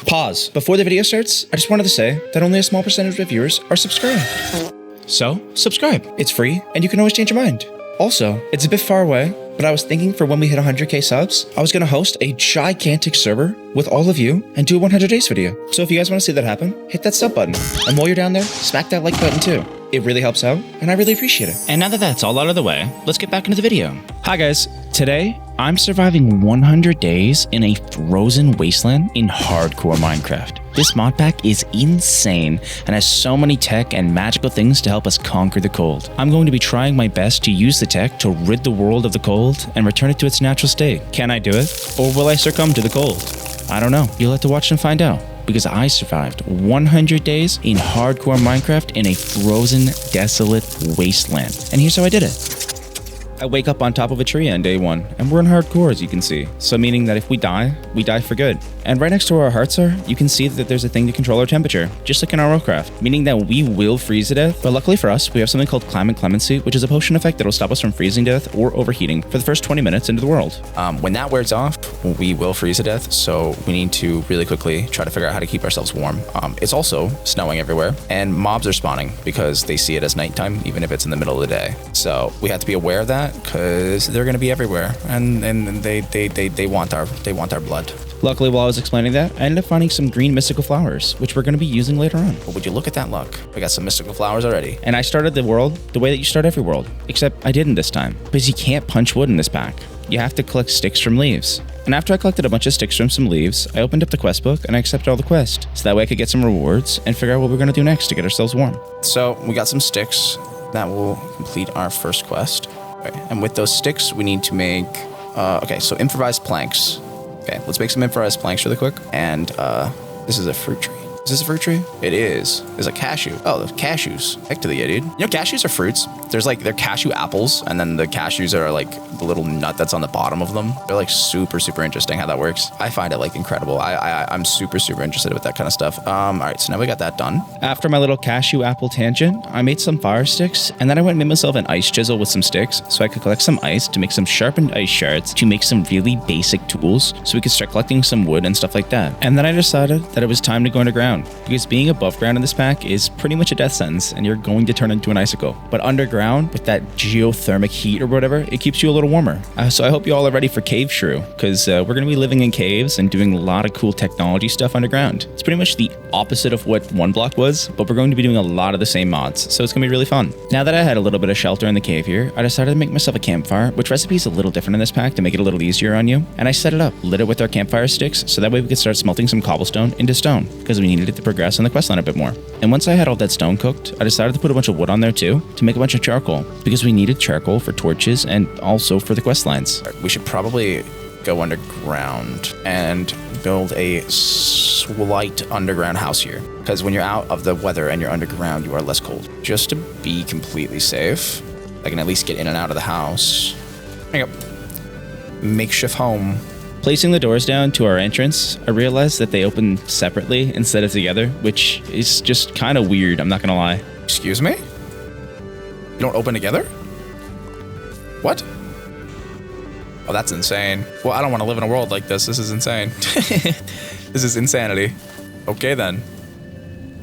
Pause. Before the video starts, I just wanted to say that only a small percentage of viewers are subscribed. So, subscribe. It's free, and you can always change your mind. Also, it's a bit far away, but I was thinking for when we hit 100k subs, I was going to host a gigantic server with all of you and do a 100 days video. So if you guys want to see that happen, hit that sub button. And while you're down there, smack that like button too. It really helps out, and I really appreciate it. And now that that's all out of the way, let's get back into the video. Hi guys, today I'm surviving 100 days in a frozen wasteland in hardcore Minecraft. This mod pack is insane and has so many tech and magical things to help us conquer the cold. I'm going to be trying my best to use the tech to rid the world of the cold and return it to its natural state. Can I do it? Or will I succumb to the cold? I don't know. You'll have to watch and find out, because I survived 100 days in hardcore Minecraft in a frozen, desolate wasteland. And here's how I did it. I wake up on top of a tree on day 1, and we're in hardcore, as you can see. So meaning that if we die for good. And right next to where our hearts are, you can see that there's a thing to control our temperature, just like in Rlcraft, meaning that we will freeze to death. But luckily for us, we have something called climate clemency, which is a potion effect that will stop us from freezing to death or overheating for the first 20 minutes into the world. When that wears off, we will freeze to death, so we need to really quickly try to figure out how to keep ourselves warm. It's also snowing everywhere, and mobs are spawning because they see it as nighttime, even if it's in the middle of the day. So we have to be aware of that, because they're going to be everywhere, and they want our blood. Luckily, while I was explaining that, I ended up finding some green mystical flowers, which we're going to be using later on. But would you look at that luck? We got some mystical flowers already. And I started the world the way that you start every world, except I didn't this time, because you can't punch wood in this pack. You have to collect sticks from leaves. And after I collected a bunch of sticks from some leaves, I opened up the quest book and I accepted all the quests, so that way I could get some rewards and figure out what we're going to do next to get ourselves warm. So we got some sticks that will complete our first quest. Okay. And with those sticks, we need to make, so improvised planks. Okay, let's make some improvised planks really quick. And this is a fruit tree. Is this a fruit tree? It is. There's a cashew. Oh, the cashews. Heck to the yeah, dude. You know, cashews are fruits. They're cashew apples, and then the cashews are like the little nut that's on the bottom of them. They're like super interesting how that works. I find it like incredible. I'm super interested with that kind of stuff. All right, so now we got that done. After my little cashew apple tangent, I made some fire sticks, and then I went and made myself an ice chisel with some sticks, so I could collect some ice to make some sharpened ice shards to make some really basic tools, so we could start collecting some wood and stuff like that. And then I decided that it was time to go underground, because being above ground in this pack is pretty much a death sentence, and you're going to turn into an icicle. But underground, with that geothermic heat or whatever, it keeps you a little warmer. So I hope you all are ready for Cave Shrew, because we're going to be living in caves and doing a lot of cool technology stuff underground. It's pretty much the opposite of what One Block was, but we're going to be doing a lot of the same mods, so it's going to be really fun. Now that I had a little bit of shelter in the cave here, I decided to make myself a campfire, which recipe is a little different in this pack to make it a little easier on you. And I set it up, lit it with our campfire sticks, so that way we could start smelting some cobblestone into stone, because we needed it to progress on the questline a bit more. And once I had all that stone cooked, I decided to put a bunch of wood on there too, to make a bunch of charcoal, because we needed charcoal for torches and also for the quest lines. We should probably go underground and build a slight underground house here, because when you're out of the weather and you're underground, you are less cold. Just to be completely safe, I can at least get in and out of the house. There you go. Makeshift home. Placing the doors down to our entrance, I realized that they open separately instead of together, which is just kind of weird, I'm not gonna lie. Excuse me? You don't open together? What? Oh, that's insane. Well, I don't want to live in a world like this. This is insane. This is insanity. Okay, then.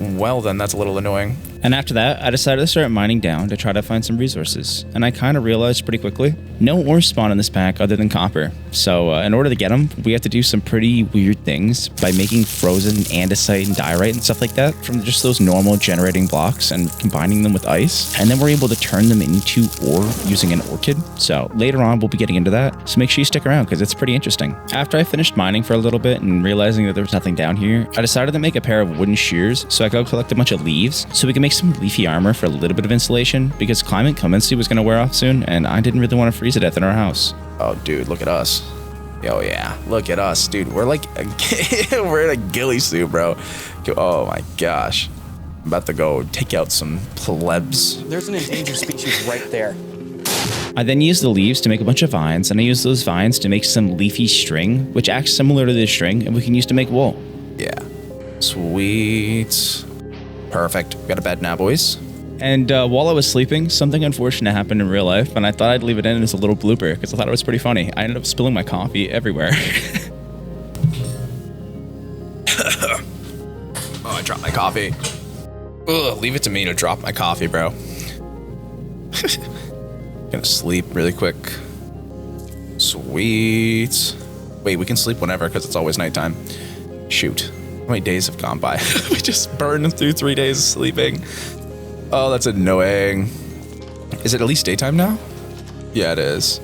Well, then, that's a little annoying. And after that, I decided to start mining down to try to find some resources. And I kind of realized pretty quickly, no ores spawn in this pack other than copper. So in order to get them, we have to do some pretty weird things by making frozen andesite and diorite and stuff like that from just those normal generating blocks and combining them with ice. And then we're able to turn them into ore using an orchid. So later on, we'll be getting into that. So make sure you stick around because it's pretty interesting. After I finished mining for a little bit and realizing that there was nothing down here, I decided to make a pair of wooden shears so I could collect a bunch of leaves so we can make some leafy armor for a little bit of insulation because climate clemency was going to wear off soon and I didn't really want to freeze to death in our house. Oh, dude, look at us. Oh, yeah. Look at us, dude. We're like, we're in a ghillie suit, bro. Oh, my gosh. I'm about to go take out some plebs. There's an endangered species right there. I then used the leaves to make a bunch of vines, and I used those vines to make some leafy string, which acts similar to this string, and we can use to make wool. Yeah. Sweet. Perfect. We got a bed now, boys. And while I was sleeping, something unfortunate happened in real life, and I thought I'd leave it in as a little blooper, because I thought it was pretty funny. I ended up spilling my coffee everywhere. Oh, I dropped my coffee. Ugh, leave it to me to drop my coffee, bro. Gonna sleep really quick. Sweet. Wait, we can sleep whenever because it's always nighttime. Shoot. How many days have gone by? We just burned through 3 days of sleeping. Oh, that's annoying. Is it at least daytime now? Yeah, it is.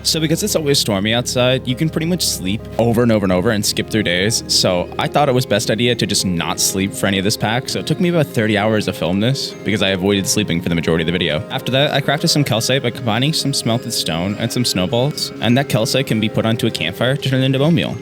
So because it's always stormy outside, you can pretty much sleep over and over and over and skip through days. So I thought it was best idea to just not sleep for any of this pack. So it took me about 30 hours to film this because I avoided sleeping for the majority of the video. After that, I crafted some calcite by combining some smelted stone and some snowballs. And that calcite can be put onto a campfire to turn into bone meal.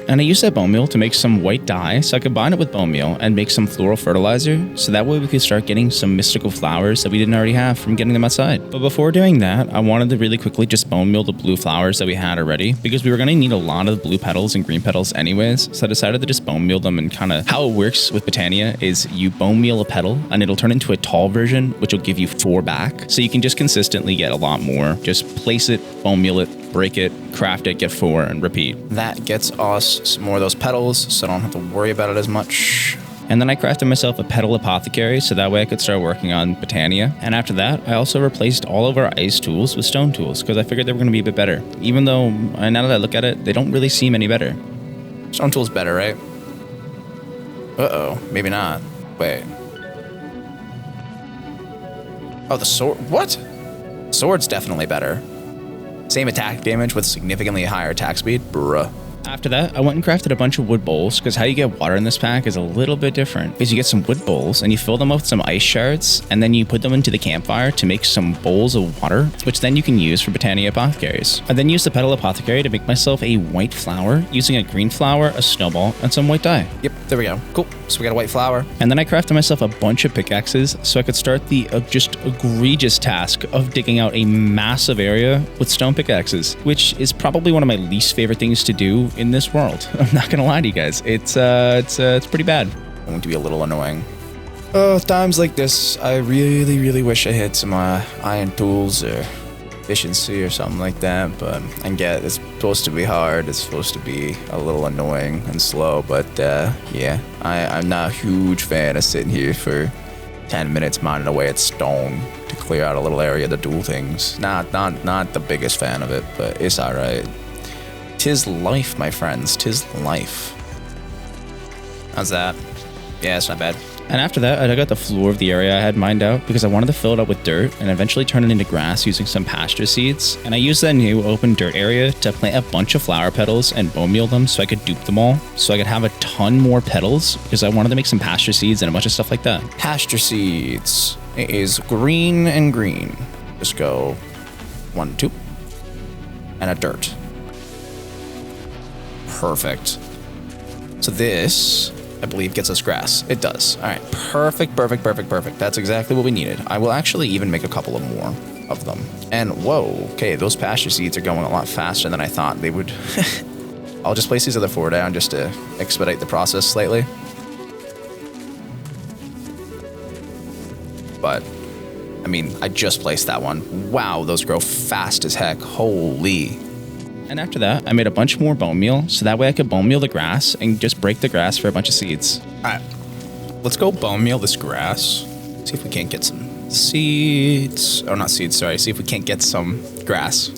And I used that bone meal to make some white dye, so I combine it with bone meal and make some floral fertilizer, so that way we could start getting some mystical flowers that we didn't already have from getting them outside. But before doing that, I wanted to really quickly just bone meal the blue flowers that we had already, because we were going to need a lot of blue petals and green petals anyways, so I decided to just bone meal them. And kind of how it works with Botania is you bone meal a petal and it'll turn into a tall version, which will give you 4 back, so you can just consistently get a lot more. Just place it, bone meal it, break it, craft it, get 4, and repeat. That gets us some more of those petals, so I don't have to worry about it as much. And then I crafted myself a petal apothecary, so that way I could start working on Botania. And after that, I also replaced all of our ice tools with stone tools, because I figured they were going to be a bit better. Even though, now that I look at it, they don't really seem any better. Stone tool's better, right? Uh-oh, maybe not. Wait. Oh, the sword, what? Sword's definitely better. Same attack damage with significantly higher attack speed? Bruh. After that, I went and crafted a bunch of wood bowls, because how you get water in this pack is a little bit different. Is you get some wood bowls, and you fill them up with some ice shards, and then you put them into the campfire to make some bowls of water, which then you can use for Botania apothecaries. I then used the petal apothecary to make myself a white flower, using a green flower, a snowball, and some white dye. Yep, there we go. Cool. So we got a white flower. And then I crafted myself a bunch of pickaxes, so I could start the just egregious task of digging out a massive area with stone pickaxes, which is probably one of my least favorite things to do in this world. I'm not gonna lie to you guys. It's pretty bad. Going to be a little annoying. Times like this, I really wish I had some iron tools or efficiency or something like that, but I get it's supposed to be hard, it's supposed to be a little annoying and slow, but yeah, I'm not a huge fan of sitting here for 10 minutes mining away at stone to clear out a little area to do things. Not the biggest fan of it, but it's alright. 'Tis life, my friends, 'tis life. How's that? Yeah, it's not bad. And after that, I dug out the floor of the area I had mined out because I wanted to fill it up with dirt and eventually turn it into grass using some pasture seeds. And I used that new open dirt area to plant a bunch of flower petals and bone meal them so I could dupe them all, so I could have a ton more petals because I wanted to make some pasture seeds and a bunch of stuff like that. Pasture seeds. It is green and green. Just go 1, 2, and a dirt. Perfect. So this, I believe, gets us grass. It does. All right. Perfect. That's exactly what we needed. I will actually even make a couple of more of them. And whoa, okay, those pasture seeds are going a lot faster than I thought they would. I'll just place these other 4 down just to expedite the process slightly. But, I mean, I just placed that one. Wow, those grow fast as heck. Holy. And after that, I made a bunch more bone meal, so that way I could bone meal the grass and just break the grass for a bunch of seeds. All right, let's go bone meal this grass. See if we can't get some seeds. Oh, not seeds, sorry. See if we can't get some grass.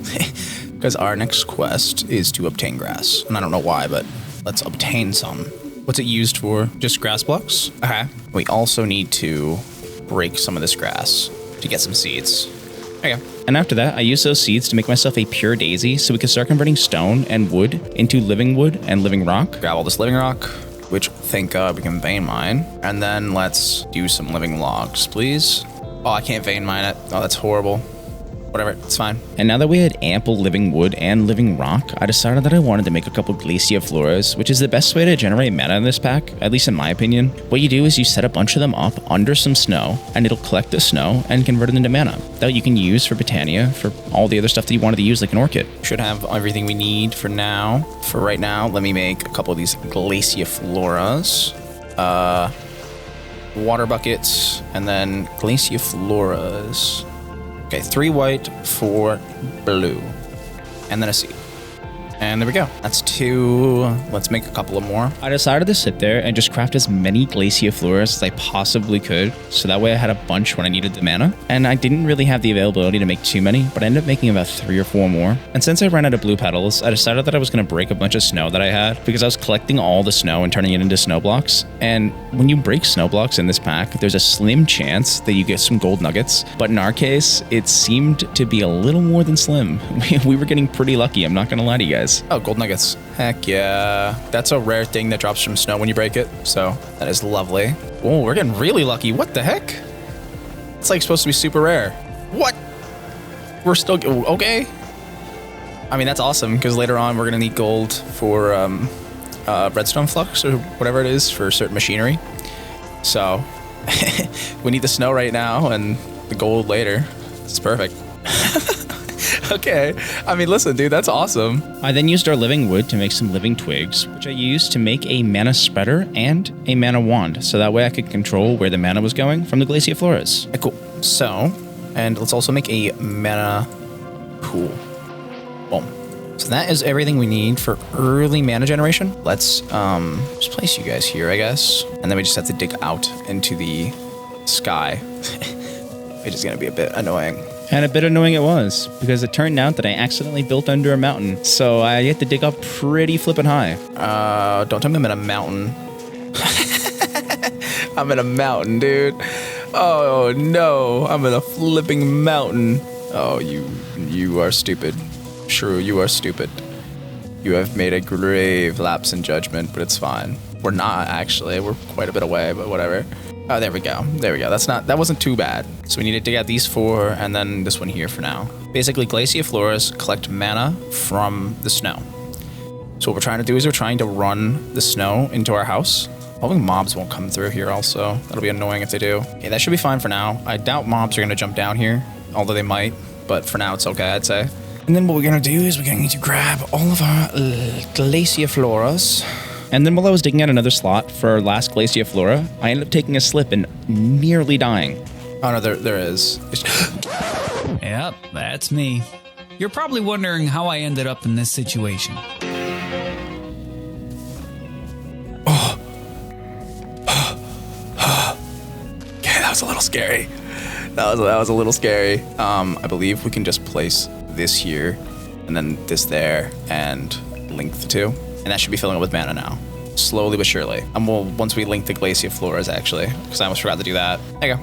Because our next quest is to obtain grass. And I don't know why, but let's obtain some. What's it used for? Just grass blocks? Okay. We also need to break some of this grass to get some seeds. There you go. And after that, I used those seeds to make myself a pure daisy so we could start converting stone and wood into living wood and living rock. Grab all this living rock, which thank God we can vein mine. And then let's do some living logs, please. Oh, I can't vein mine it. Oh, that's horrible. Whatever, it's fine. And now that we had ample living wood and living rock, I decided that I wanted to make a couple glaciifloras, which is the best way to generate mana in this pack, at least in my opinion. What you do is you set a bunch of them up under some snow, and it'll collect the snow and convert it into mana that you can use for Botania for all the other stuff that you wanted to use, like an orchid. Should have everything we need for now. For right now, let me make a couple of these glaciifloras. Water buckets, and then glaciifloras. Okay, 3 white, 4 blue, and then a seed. And there we go. That's 2. Let's make a couple of more. I decided to sit there and just craft as many Glaciifloras as I possibly could, so that way I had a bunch when I needed the mana. And I didn't really have the availability to make too many, but I ended up making about 3 or 4 more. And since I ran out of blue petals, I decided that I was going to break a bunch of snow that I had, because I was collecting all the snow and turning it into snow blocks. And when you break snow blocks in this pack, there's a slim chance that you get some gold nuggets. But in our case, it seemed to be a little more than slim. We were getting pretty lucky, I'm not going to lie to you guys. Oh, gold nuggets. Heck yeah. That's a rare thing that drops from snow when you break it, so that is lovely. Oh, we're getting really lucky. What the heck? It's like supposed to be super rare. What? We're still... Okay. I mean, that's awesome, because later on we're going to need gold for redstone flux or whatever it is for certain machinery. So we need the snow right now and the gold later. It's perfect. Okay. I mean, listen, dude, that's awesome. I then used our living wood to make some living twigs, which I used to make a mana spreader and a mana wand, so that way I could control where the mana was going from the Glaciifloras. Cool. So, and let's also make a mana pool. Boom. So that is everything we need for early mana generation. Let's just place you guys here, I guess. And then we just have to dig out into the sky, which is going to be a bit annoying. And a bit annoying it was, because it turned out that I accidentally built under a mountain, so I had to dig up pretty flippin' high. Don't tell me I'm in a mountain. I'm in a mountain, dude. Oh, no. I'm in a flipping mountain. Oh, you are stupid. Shrew, you are stupid. You have made a grave lapse in judgment, but it's fine. We're not, actually. We're quite a bit away, but whatever. Oh, there we go. There we go. That wasn't too bad. So we need to dig out these 4 and then this one here for now. Basically, Glaciifloras collect mana from the snow. So what we're trying to do is we're trying to run the snow into our house. Hoping mobs won't come through here also. That'll be annoying if they do. Okay, that should be fine for now. I doubt mobs are going to jump down here, although they might. But for now, it's okay, I'd say. And then what we're going to do is we're going to grab all of our Glaciifloras. And then while I was digging out another slot for our last Glaciiflora, I ended up taking a slip and nearly dying. Oh no, there is. Yep, that's me. You're probably wondering how I ended up in this situation. Okay, that was a little scary. That was a little scary. I believe we can just place this here and then this there and link the 2. And that should be filling up with mana now. Slowly but surely. And once we link the Glaciifloras, actually, because I almost forgot to do that. There you go.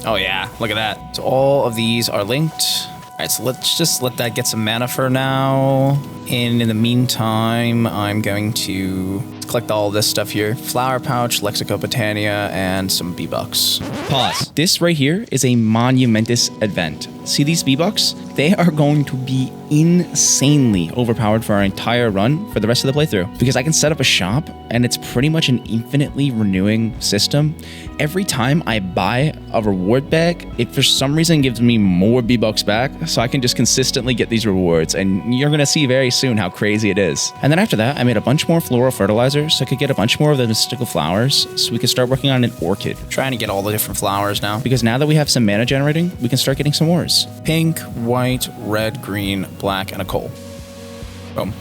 Oh yeah, look at that. So all of these are linked. All right, so let's just let that get some mana for now. And in the meantime, I'm going to collect all this stuff here. Flower pouch, Botania, and some V-Bucks. Pause. This right here is a monumentous event. See these V-Bucks? They are going to be insanely overpowered for our entire run for the rest of the playthrough. Because I can set up a shop, and it's pretty much an infinitely renewing system. Every time I buy a reward bag, it for some reason gives me more V-Bucks back, so I can just consistently get these rewards, and you're gonna see very soon how crazy it is. And then after that, I made a bunch more floral fertilizers so I could get a bunch more of the mystical flowers, so we could start working on an orchid. Trying to get all the different flowers now. Because now that we have some mana generating, we can start getting some ores. Pink, white, red, green, black, and a coal. Boom.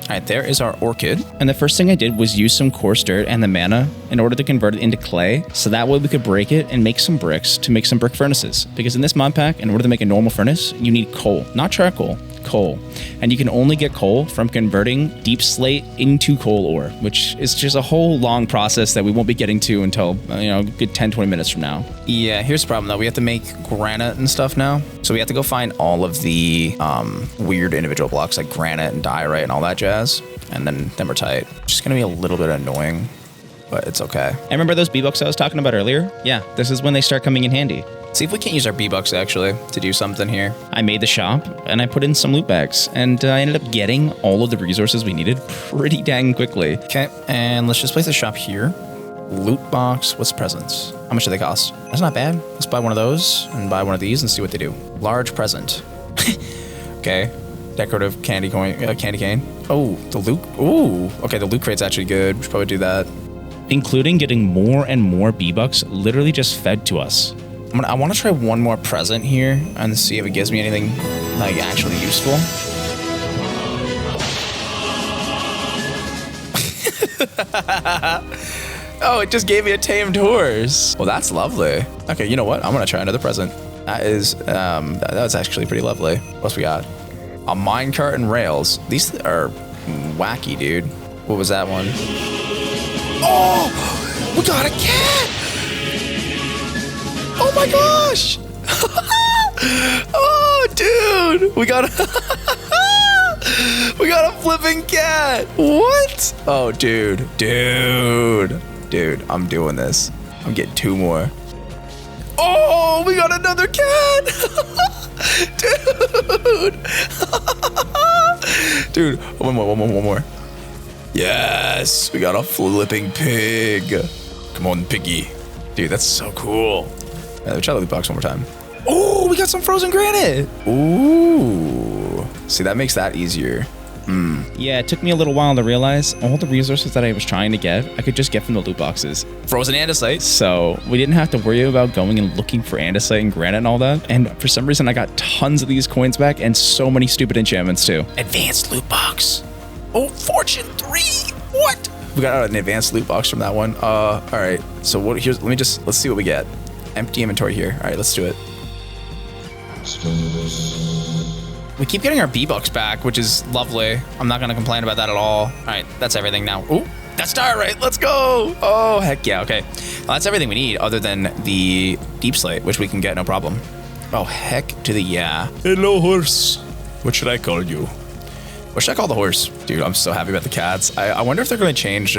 All right, there is our orchid. And the first thing I did was use some coarse dirt and the mana in order to convert it into clay, so that way we could break it and make some bricks to make some brick furnaces. Because in this mod pack, in order to make a normal furnace, you need coal, not charcoal, coal. And you can only get coal from converting deep slate into coal ore, which is just a whole long process that we won't be getting to until, a good 10-20 minutes from now. Yeah, here's the problem though. We have to make granite and stuff now. So we have to go find all of the weird individual blocks like granite and diorite and all that jazz. And then we're tight. It's just gonna be a little bit annoying, but it's okay. And remember those V-Bucks I was talking about earlier? Yeah, this is when they start coming in handy. See if we can't use our V-Bucks actually to do something here. I made the shop and I put in some loot bags, and I ended up getting all of the resources we needed pretty dang quickly. Okay, and let's just place the shop here. Loot box, what's presents? How much do they cost? That's not bad. Let's buy one of those and buy one of these and see what they do. Large present. Okay, decorative candy cane. Oh, the loot. Ooh, okay, the loot crate's actually good. We should probably do that. Including getting more and more V-Bucks literally just fed to us. I want to try one more present here and see if it gives me anything like actually useful. Oh, it just gave me a tamed horse. Well, that's lovely. Okay, you know what? I'm gonna try another present. That is, that was actually pretty lovely. What else we got? A minecart and rails. These are wacky, dude. What was that one? Oh, we got a cat. Oh my gosh. Oh, dude. We got a flipping cat. What? Oh, dude, I'm doing this. I'm getting 2 more. Oh, we got another cat. Dude, one more. Yes, we got a flipping pig. Come on, piggy. Dude, that's so cool. Try the loot box one more time. Oh, we got some frozen granite. Ooh. See, that makes that easier. Yeah, it took me a little while to realize all the resources that I was trying to get, I could just get from the loot boxes. Frozen andesite. So we didn't have to worry about going and looking for andesite and granite and all that. And for some reason, I got tons of these coins back and so many stupid enchantments too. Advanced loot box. Oh, Fortune 3. What? We got an advanced loot box from that one. All right. So what? Let's see what we get. Empty inventory here. All right, let's do it. We keep getting our B-Bucks back, which is lovely. I'm not going to complain about that at all. All right, that's everything now. Ooh, that's Diorite. Let's go. Oh, heck yeah. Okay. Well, that's everything we need other than the deep slate, which we can get no problem. Oh, heck to the yeah. Hello, horse. What should I call you? What should I call the horse? Dude, I'm so happy about the cats. I wonder if they're going to change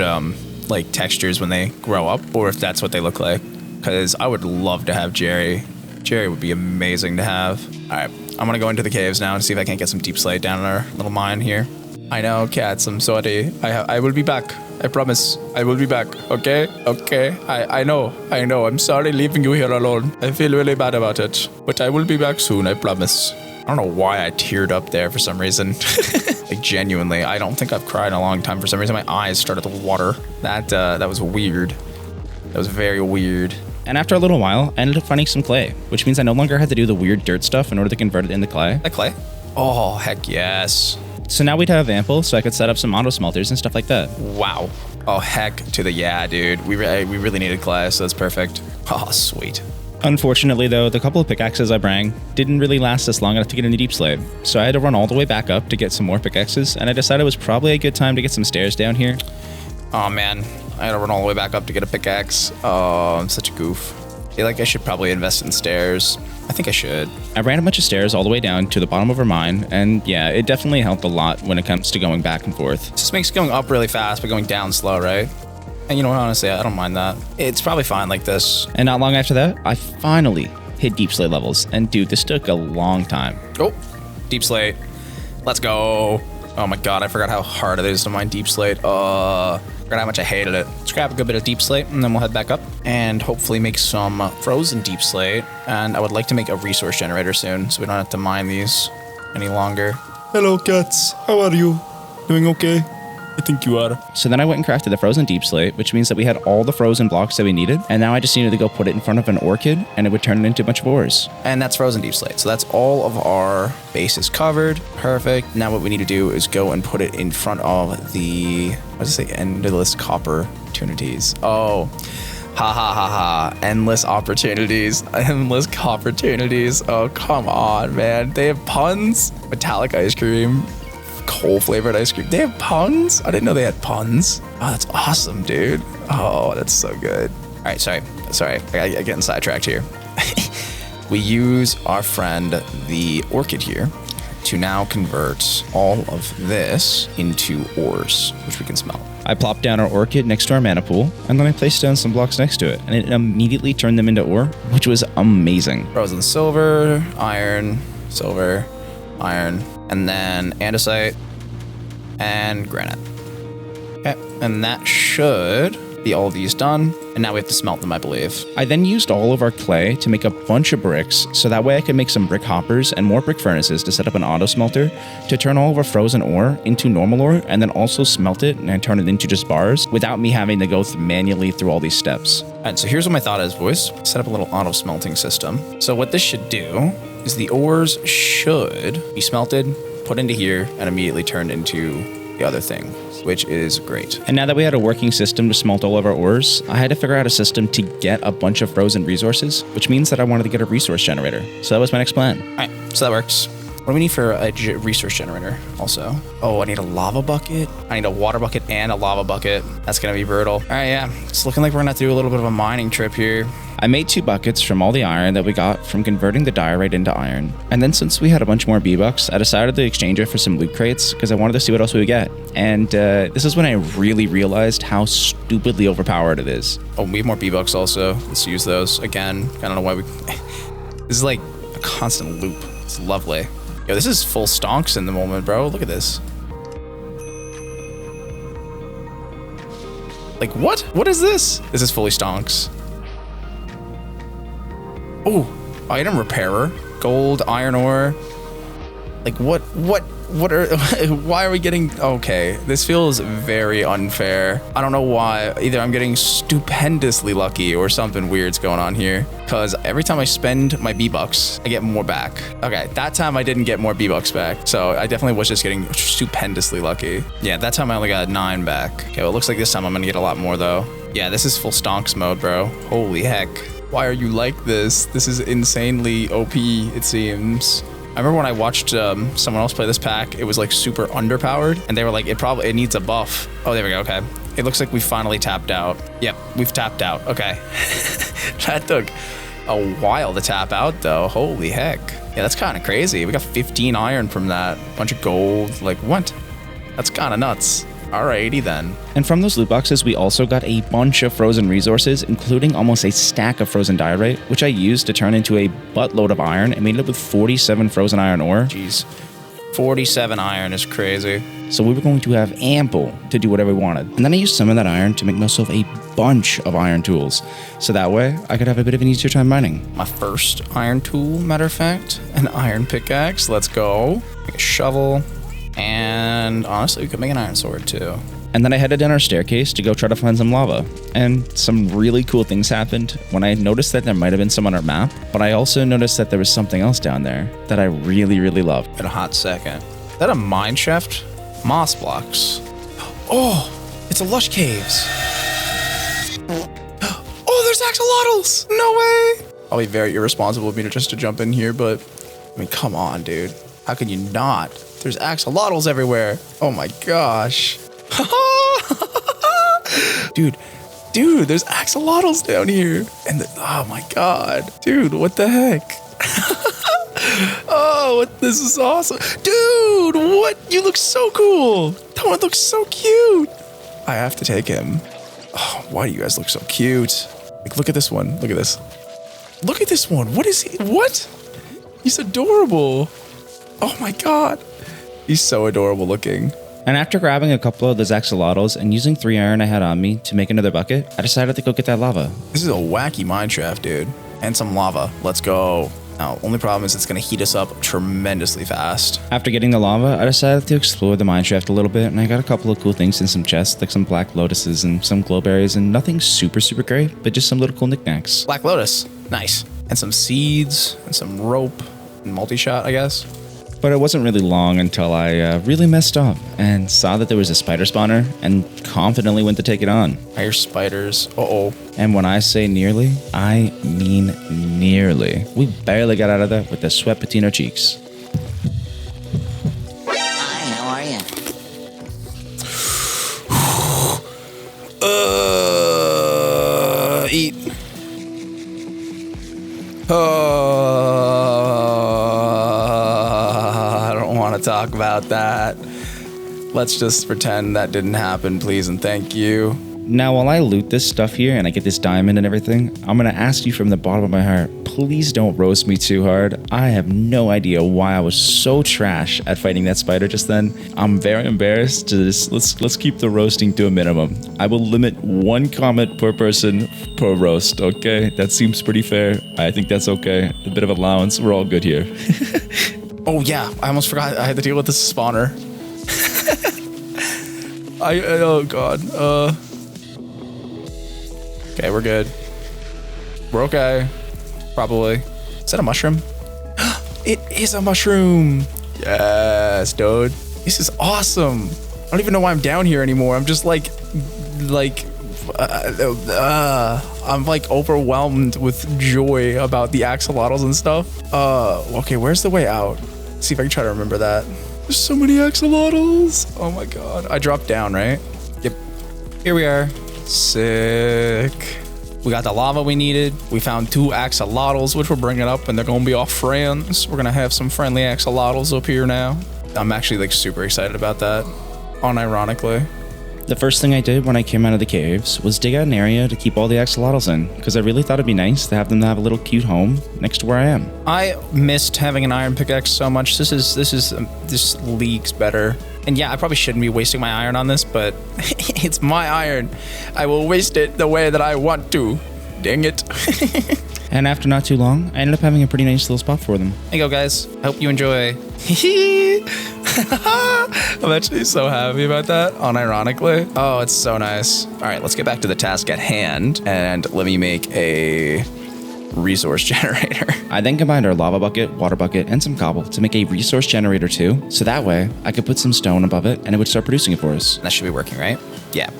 like textures when they grow up or if that's what they look like. Because I would love to have Jerry. Jerry would be amazing to have. All right. I'm gonna go into the caves now and see if I can't get some deep slate down in our little mine here. I know, cats, I'm sorry. I will be back. I promise. I will be back, okay? Okay. I know. I'm sorry leaving you here alone. I feel really bad about it. But I will be back soon, I promise. I don't know why I teared up there for some reason. Like, genuinely, I don't think I've cried in a long time. For some reason, my eyes started to water. That was weird. That was very weird. And after a little while, I ended up finding some clay, which means I no longer had to do the weird dirt stuff in order to convert it into clay. That clay? Oh, heck yes. So now we'd have ample, so I could set up some auto smelters and stuff like that. Wow. Oh, heck to the yeah, dude. We really needed clay, so that's perfect. Oh, sweet. Unfortunately, though, the couple of pickaxes I brought didn't really last us long enough to get into deep slate. So I had to run all the way back up to get some more pickaxes, and I decided it was probably a good time to get some stairs down here. Oh, man. I had to run all the way back up to get a pickaxe. Oh, I'm such a goof. I feel like I should probably invest in stairs. I think I should. I ran a bunch of stairs all the way down to the bottom of our mine, and yeah, it definitely helped a lot when it comes to going back and forth. This makes going up really fast, but going down slow, right? And you know what, honestly, I don't mind that. It's probably fine like this. And not long after that, I finally hit deep slate levels. And dude, this took a long time. Oh, deep slate. Let's go. Oh my god, I forgot how hard it is to mine deep slate. Forgot how much I hated it. Let's grab a good bit of deep slate and then we'll head back up and hopefully make some frozen deep slate. And I would like to make a resource generator soon so we don't have to mine these any longer. Hello, cats. How are you? Doing okay? I think you are. So then I went and crafted the frozen deep slate, which means that we had all the frozen blocks that we needed. And now I just needed to go put it in front of an orchid and it would turn it into a bunch of ores. And that's frozen deep slate. So that's all of our bases covered. Perfect. Now what we need to do is go and put it in front of the, what does it say? Endless copper opportunities. Oh, ha ha ha ha. Endless opportunities. Endless opportunities. Oh, come on, man. They have puns. Metallic ice cream. Coal flavored ice cream. They have puns? I didn't know they had puns. Oh, that's awesome, dude. Oh, that's so good. All right, sorry. I getting sidetracked here. We use our friend, the orchid here, to now convert all of this into ores, which we can smelt. I plopped down our orchid next to our mana pool, and then I placed down some blocks next to it, and it immediately turned them into ore, which was amazing. Frozen silver, iron, silver, iron, and then andesite and granite. Okay, and that should be all of these done. And now we have to smelt them, I believe. I then used all of our clay to make a bunch of bricks, so that way I could make some brick hoppers and more brick furnaces to set up an auto smelter to turn all of our frozen ore into normal ore, and then also smelt it and turn it into just bars without me having to go manually through all these steps. All right, so here's what my thought is, boys. Set up a little auto smelting system. So what this should do is the ores should be smelted, put into here, and immediately turned into the other thing, which is great. And now that we had a working system to smelt all of our ores, I had to figure out a system to get a bunch of frozen resources, which means that I wanted to get a resource generator. So that was my next plan. All right, so that works. What do we need for a resource generator also? Oh, I need a lava bucket. I need a water bucket and a lava bucket. That's gonna be brutal. All right, yeah. It's looking like we're gonna have to do a little bit of a mining trip here. I made 2 buckets from all the iron that we got from converting the diorite into iron. And then since we had a bunch more B-Bucks, I decided to exchange it for some loot crates because I wanted to see what else we would get. And this is when I really realized how stupidly overpowered it is. Oh, we have more B-Bucks also. Let's use those again. I don't know why we... This is like a constant loop. It's lovely. Yo, this is full stonks in the moment, bro. Look at this. Like, what? What is this? This is fully stonks. Oh, item repairer, gold, iron ore. Like what are, why are we getting, okay, this feels very unfair. I don't know why. Either I'm getting stupendously lucky or something weird's going on here. Because every time I spend my B-Bucks, I get more back. Okay, that time I didn't get more B-Bucks back. So I definitely was just getting stupendously lucky. Yeah, that time I only got 9 back. Okay, well, it looks like this time I'm gonna get a lot more though. Yeah, this is full stonks mode, bro. Holy heck. Why are you like this? This is insanely OP, it seems. I remember when I watched someone else play this pack, it was like super underpowered, and they were like, it needs a buff. Oh, there we go, okay. It looks like we finally tapped out. Yep, we've tapped out, okay. That took a while to tap out though, holy heck. Yeah, that's kind of crazy. We got 15 iron from that, bunch of gold, like what? That's kind of nuts. Alrighty then. And from those loot boxes, we also got a bunch of frozen resources, including almost a stack of frozen diorite, which I used to turn into a buttload of iron and made it up with 47 frozen iron ore. Jeez. 47 iron is crazy. So we were going to have ample to do whatever we wanted. And then I used some of that iron to make myself a bunch of iron tools. So that way, I could have a bit of an easier time mining. My first iron tool, matter of fact, an iron pickaxe. Let's go. Make a shovel. And honestly, we could make an iron sword too. And then I headed down our staircase to go try to find some lava. And some really cool things happened when I noticed that there might have been some on our map, but I also noticed that there was something else down there that I really, really loved. In a hot second. Is that a mine shaft? Moss blocks. Oh, it's a lush caves. Oh, there's axolotls. No way. I'll be very irresponsible of me to jump in here, but I mean, come on, dude. How can you not? There's axolotls everywhere. Oh my gosh. Dude, there's axolotls down here. And oh my god. Dude, what the heck? Oh, this is awesome. Dude, what? You look so cool. That one looks so cute. I have to take him. Oh, why do you guys look so cute? Like, look at this one. Look at this. Look at this one. What is he? What? He's adorable. Oh my god. He's so adorable looking. And after grabbing a couple of those axolotls and using 3 iron I had on me to make another bucket, I decided to go get that lava. This is a wacky mine shaft, dude. And some lava. Let's go. Now, only problem is it's going to heat us up tremendously fast. After getting the lava, I decided to explore the mine shaft a little bit, and I got a couple of cool things in some chests, like some black lotuses and some glowberries, and nothing super, super great, but just some little cool knickknacks. Black lotus. Nice. And some seeds and some rope and multi-shot, I guess. But it wasn't really long until I really messed up and saw that there was a spider spawner and confidently went to take it on. I hear spiders. Uh-oh. And when I say nearly, I mean nearly. We barely got out of there with the sweat between our cheeks. Hi, how are you? Eat. I don't want to talk about that. Let's just pretend that didn't happen, please and thank you. Now, while I loot this stuff here and I get this diamond and everything, I'm going to ask you from the bottom of my heart, please don't roast me too hard. I have no idea why I was so trash at fighting that spider just then. I'm very embarrassed. Let's keep the roasting to a minimum. I will limit 1 comment per person per roast, okay? That seems pretty fair. I think that's okay. A bit of allowance. We're all good here. Oh yeah, I almost forgot I had to deal with this spawner. Oh god. Okay, we're good. We're okay. Probably. Is that a mushroom? It is a mushroom. Yes, dude. This is awesome. I don't even know why I'm down here anymore. I'm just like, I'm like overwhelmed with joy about the axolotls and stuff. Okay, where's the way out? See if I can try to remember that. There's so many axolotls. Oh my god. I dropped down, right? Yep. Here we are. Sick. We got the lava we needed. We found 2 axolotls, which we're bringing up, and they're gonna be our friends. We're gonna have some friendly axolotls up here now. I'm actually like super excited about that, unironically. The first thing I did when I came out of the caves was dig out an area to keep all the axolotls in, because I really thought it'd be nice to have them have a little cute home next to where I am. I missed having an iron pickaxe so much. This leagues better. And yeah, I probably shouldn't be wasting my iron on this, but it's my iron. I will waste it the way that I want to. Dang it. And after not too long, I ended up having a pretty nice little spot for them. There you go, guys. Hope you enjoy. I'm actually so happy about that, unironically. Oh, it's so nice. All right, let's get back to the task at hand, and let me make a resource generator. I then combined our lava bucket, water bucket, and some cobble to make a resource generator too, so that way I could put some stone above it and it would start producing it for us. That should be working, right? Yeah.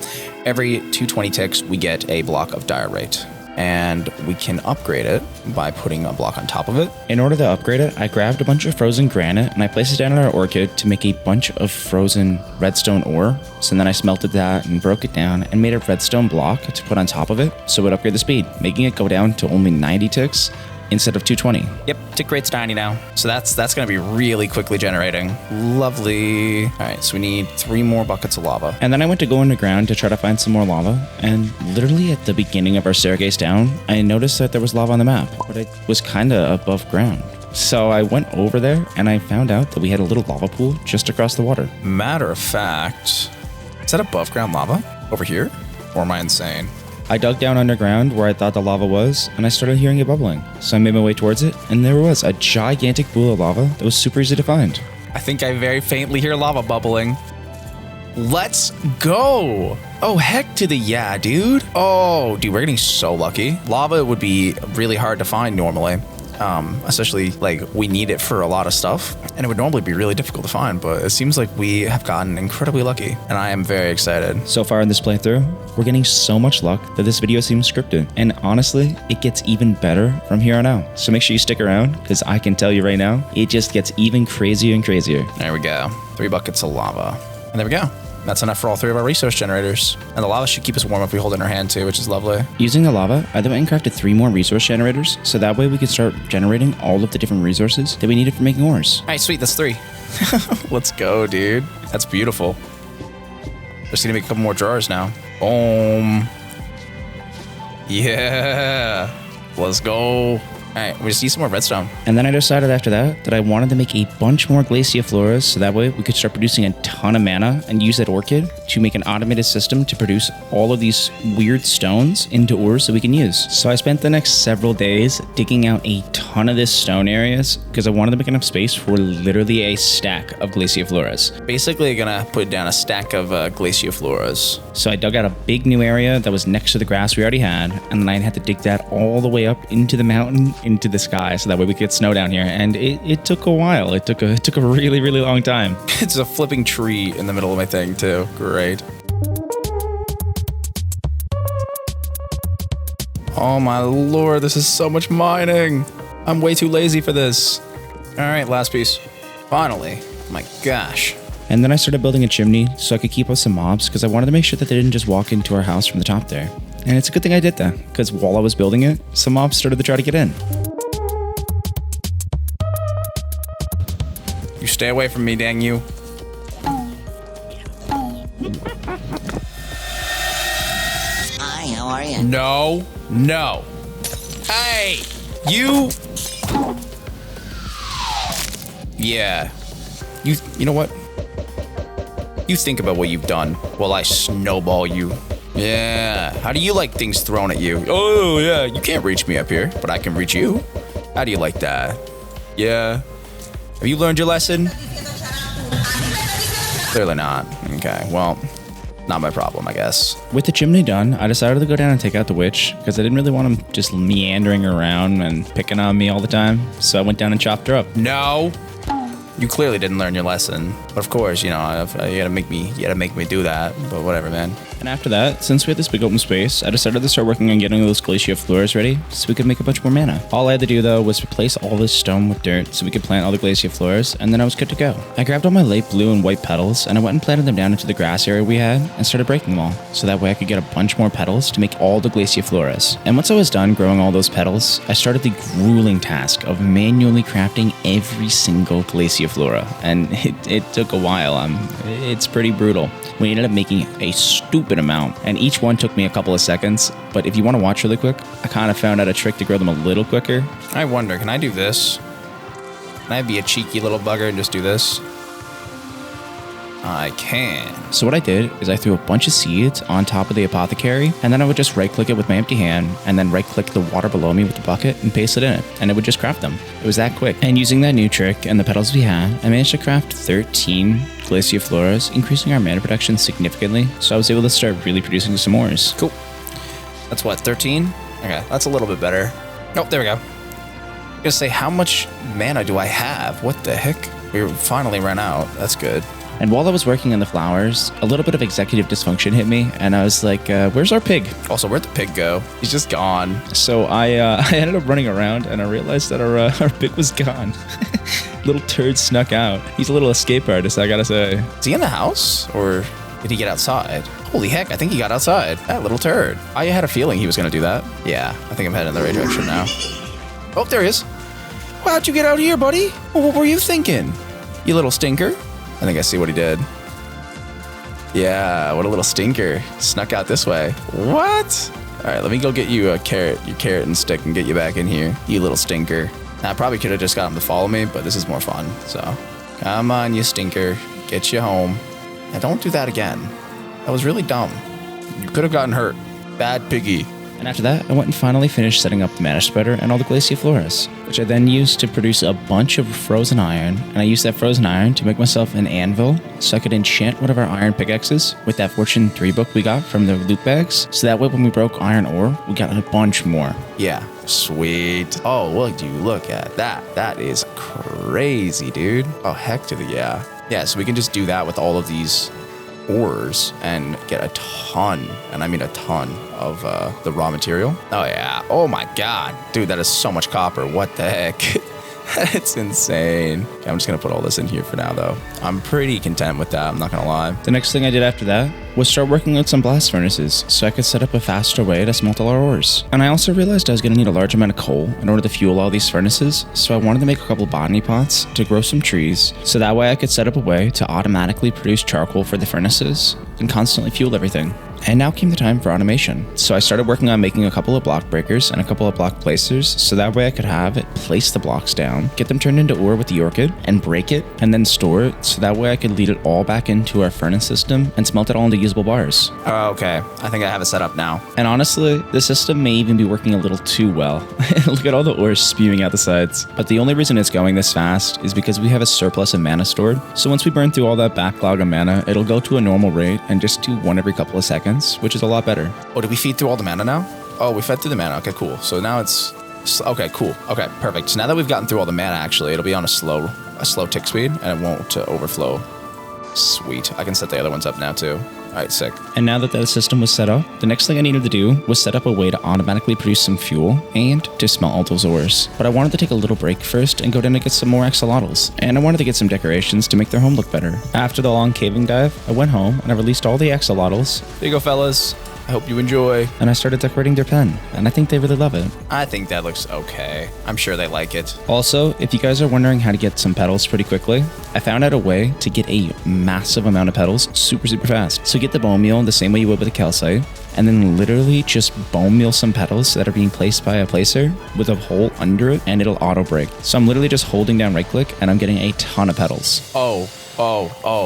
Every 220 ticks, we get a block of diorite. And we can upgrade it by putting a block on top of it. In order to upgrade it, I grabbed a bunch of frozen granite and I placed it down in our orchid to make a bunch of frozen redstone ore. So then I smelted that and broke it down and made a redstone block to put on top of it, so it would upgrade the speed, making it go down to only 90 ticks instead of 220. Yep, tick rate's 90 now. So that's gonna be really quickly generating. Lovely. All right, so we need 3 more buckets of lava. And then I went to go underground to try to find some more lava, and literally at the beginning of our staircase down, I noticed that there was lava on the map, but it was kinda above ground. So I went over there and I found out that we had a little lava pool just across the water. Matter of fact, is that above ground lava over here? Or am I insane? I dug down underground where I thought the lava was, and I started hearing it bubbling. So I made my way towards it, and there was a gigantic pool of lava that was super easy to find. I think I very faintly hear lava bubbling. Let's go! Oh, heck to the yeah, dude. Oh, dude, we're getting so lucky. Lava would be really hard to find normally. Especially like we need it for a lot of stuff, and it would normally be really difficult to find, but it seems like we have gotten incredibly lucky, and I am very excited. So far in this playthrough, we're getting so much luck that this video seems scripted, and honestly, it gets even better from here on out. So make sure you stick around, because I can tell you right now, it just gets even crazier and crazier. There we go. 3 buckets of lava, and there we go. That's enough for all 3 of our resource generators. And the lava should keep us warm if we hold it in our hand too, which is lovely. Using the lava, I then went and crafted 3 more resource generators, so that way we could start generating all of the different resources that we needed for making ores. All right, sweet, that's 3. Let's go, dude. That's beautiful. Just need to make a couple more drawers now. Boom. Yeah. Let's go. All right, we just need some more redstone. And then I decided after that I wanted to make a bunch more glaciofloras, so that way we could start producing a ton of mana and use that orchid to make an automated system to produce all of these weird stones into ores that we can use. So I spent the next several days digging out a ton of this stone areas because I wanted to make enough space for literally a stack of glaciofloras. Basically gonna put down a stack of glaciofloras. So I dug out a big new area that was next to the grass we already had, and then I had to dig that all the way up into the mountain, into the sky, so that way we could get snow down here. And it took a while. It took a really, really long time. It's a flipping tree in the middle of my thing too. Great. Oh my lord, this is so much mining. I'm way too lazy for this. All right, last piece. Finally. My gosh. And then I started building a chimney so I could keep out some mobs, because I wanted to make sure that they didn't just walk into our house from the top there. And it's a good thing I did that, because while I was building it, some mobs started to try to get in. You stay away from me, dang you. Hi, how are you? No. No. Hey! You! Yeah. You know what? You think about what you've done while I snowball you. Yeah. How do you like things thrown at you? Oh, yeah. You can't reach me up here, but I can reach you. How do you like that? Yeah. Have you learned your lesson? Clearly not. Okay, well, not my problem, I guess. With the chimney done, I decided to go down and take out the witch, because I didn't really want him just meandering around and picking on me all the time. So I went down and chopped her up. No. You clearly didn't learn your lesson. But of course, you know, you gotta make me do that. But whatever, man. And after that, since we had this big open space, I decided to start working on getting those glacier floras ready so we could make a bunch more mana. All I had to do though was replace all this stone with dirt so we could plant all the glacier floras, and then I was good to go. I grabbed all my light blue and white petals and I went and planted them down into the grass area we had and started breaking them all, so that way I could get a bunch more petals to make all the glacier floras. And once I was done growing all those petals, I started the grueling task of manually crafting every single glacier flora, and it took a while. It's pretty brutal. We ended up making a stupid amount, and each one took me a couple of seconds, but if you want to watch really quick, I kind of found out a trick to grow them a little quicker. I wonder, can I do this? Can I be a cheeky little bugger and just do this? I can. So what I did is I threw a bunch of seeds on top of the apothecary, and then I would just right-click it with my empty hand, and then right-click the water below me with the bucket and paste it in it, and it would just craft them. It was that quick. And using that new trick and the petals we had, I managed to craft 13 glacier floras, increasing our mana production significantly, so I was able to start really producing some ores. Cool. That's what, 13? Okay, that's a little bit better. Oh, there we go. I'm gonna say, how much mana do I have? What the heck? We finally ran out. That's good. And while I was working on the flowers, a little bit of executive dysfunction hit me, and I was like, where's our pig? Also, where'd the pig go? He's just gone. So I ended up running around, and I realized that our pig was gone. Little turd snuck out. He's a little escape artist, I gotta say. Is he in the house, or did he get outside? Holy heck, I think he got outside. That little turd. I had a feeling he was gonna do that. Yeah, I think I'm heading in the right direction now. Oh, there he is. How'd you get out here, buddy? What were you thinking? You little stinker? I think I see what he did. Yeah, what a little stinker. Snuck out this way. What? All right, let me go get you your carrot and stick, and get you back in here, you little stinker. Now, I probably could have just got him to follow me, but this is more fun, so. Come on, you stinker. Get you home. Now, don't do that again. That was really dumb. You could have gotten hurt. Bad piggy. And after that, I went and finally finished setting up the mana spreader and all the glacier floras, which I then used to produce a bunch of frozen iron, and I used that frozen iron to make myself an anvil so I could enchant one of our iron pickaxes with that Fortune 3 book we got from the loot bags, so that way when we broke iron ore, we got a bunch more. Yeah, sweet. Oh, would you look at that? That is crazy, dude. Oh, heck to the yeah. Yeah, so we can just do that with all of these ores and get a ton, and I mean a ton, of the raw material. Oh yeah. Oh my god. Dude, that is so much copper. What the heck? It's insane. Okay, I'm just gonna put all this in here for now though. I'm pretty content with that, I'm not gonna lie. The next thing I did after that was start working on some blast furnaces so I could set up a faster way to smelt all our ores. And I also realized I was gonna need a large amount of coal in order to fuel all these furnaces, so I wanted to make a couple botany pots to grow some trees, so that way I could set up a way to automatically produce charcoal for the furnaces and constantly fuel everything. And now came the time for automation. So I started working on making a couple of block breakers and a couple of block placers, so that way I could have it place the blocks down, get them turned into ore with the orchid, and break it, and then store it, so that way I could lead it all back into our furnace system and smelt it all into usable bars. Oh, okay. I think I have it set up now. And honestly, the system may even be working a little too well. Look at all the ores spewing out the sides. But the only reason it's going this fast is because we have a surplus of mana stored. So once we burn through all that backlog of mana, it'll go to a normal rate and just do one every couple of seconds, which is a lot better. Oh, did we feed through all the mana now? Oh, we fed through the mana. Okay, cool. So now it's... Okay, cool. Okay, perfect. So now that we've gotten through all the mana, actually, it'll be on a slow tick speed, and it won't overflow. Sweet. I can set the other ones up now, too. All right, sick. And now that system was set up, the next thing I needed to do was set up a way to automatically produce some fuel and to smelt all those ores. But I wanted to take a little break first and go down and get some more axolotls. And I wanted to get some decorations to make their home look better. After the long caving dive, I went home and I released all the axolotls. There you go, fellas. I hope you enjoy. And I started decorating their pen, and I think they really love it. I think that looks okay. I'm sure they like it. Also, if you guys are wondering how to get some petals pretty quickly, I found out a way to get a massive amount of petals super fast. So get the bone meal the same way you would with a calcite, and then literally just bone meal some petals that are being placed by a placer with a hole under it, and it'll auto break. So I'm literally just holding down right click, and I'm getting a ton of petals. Oh,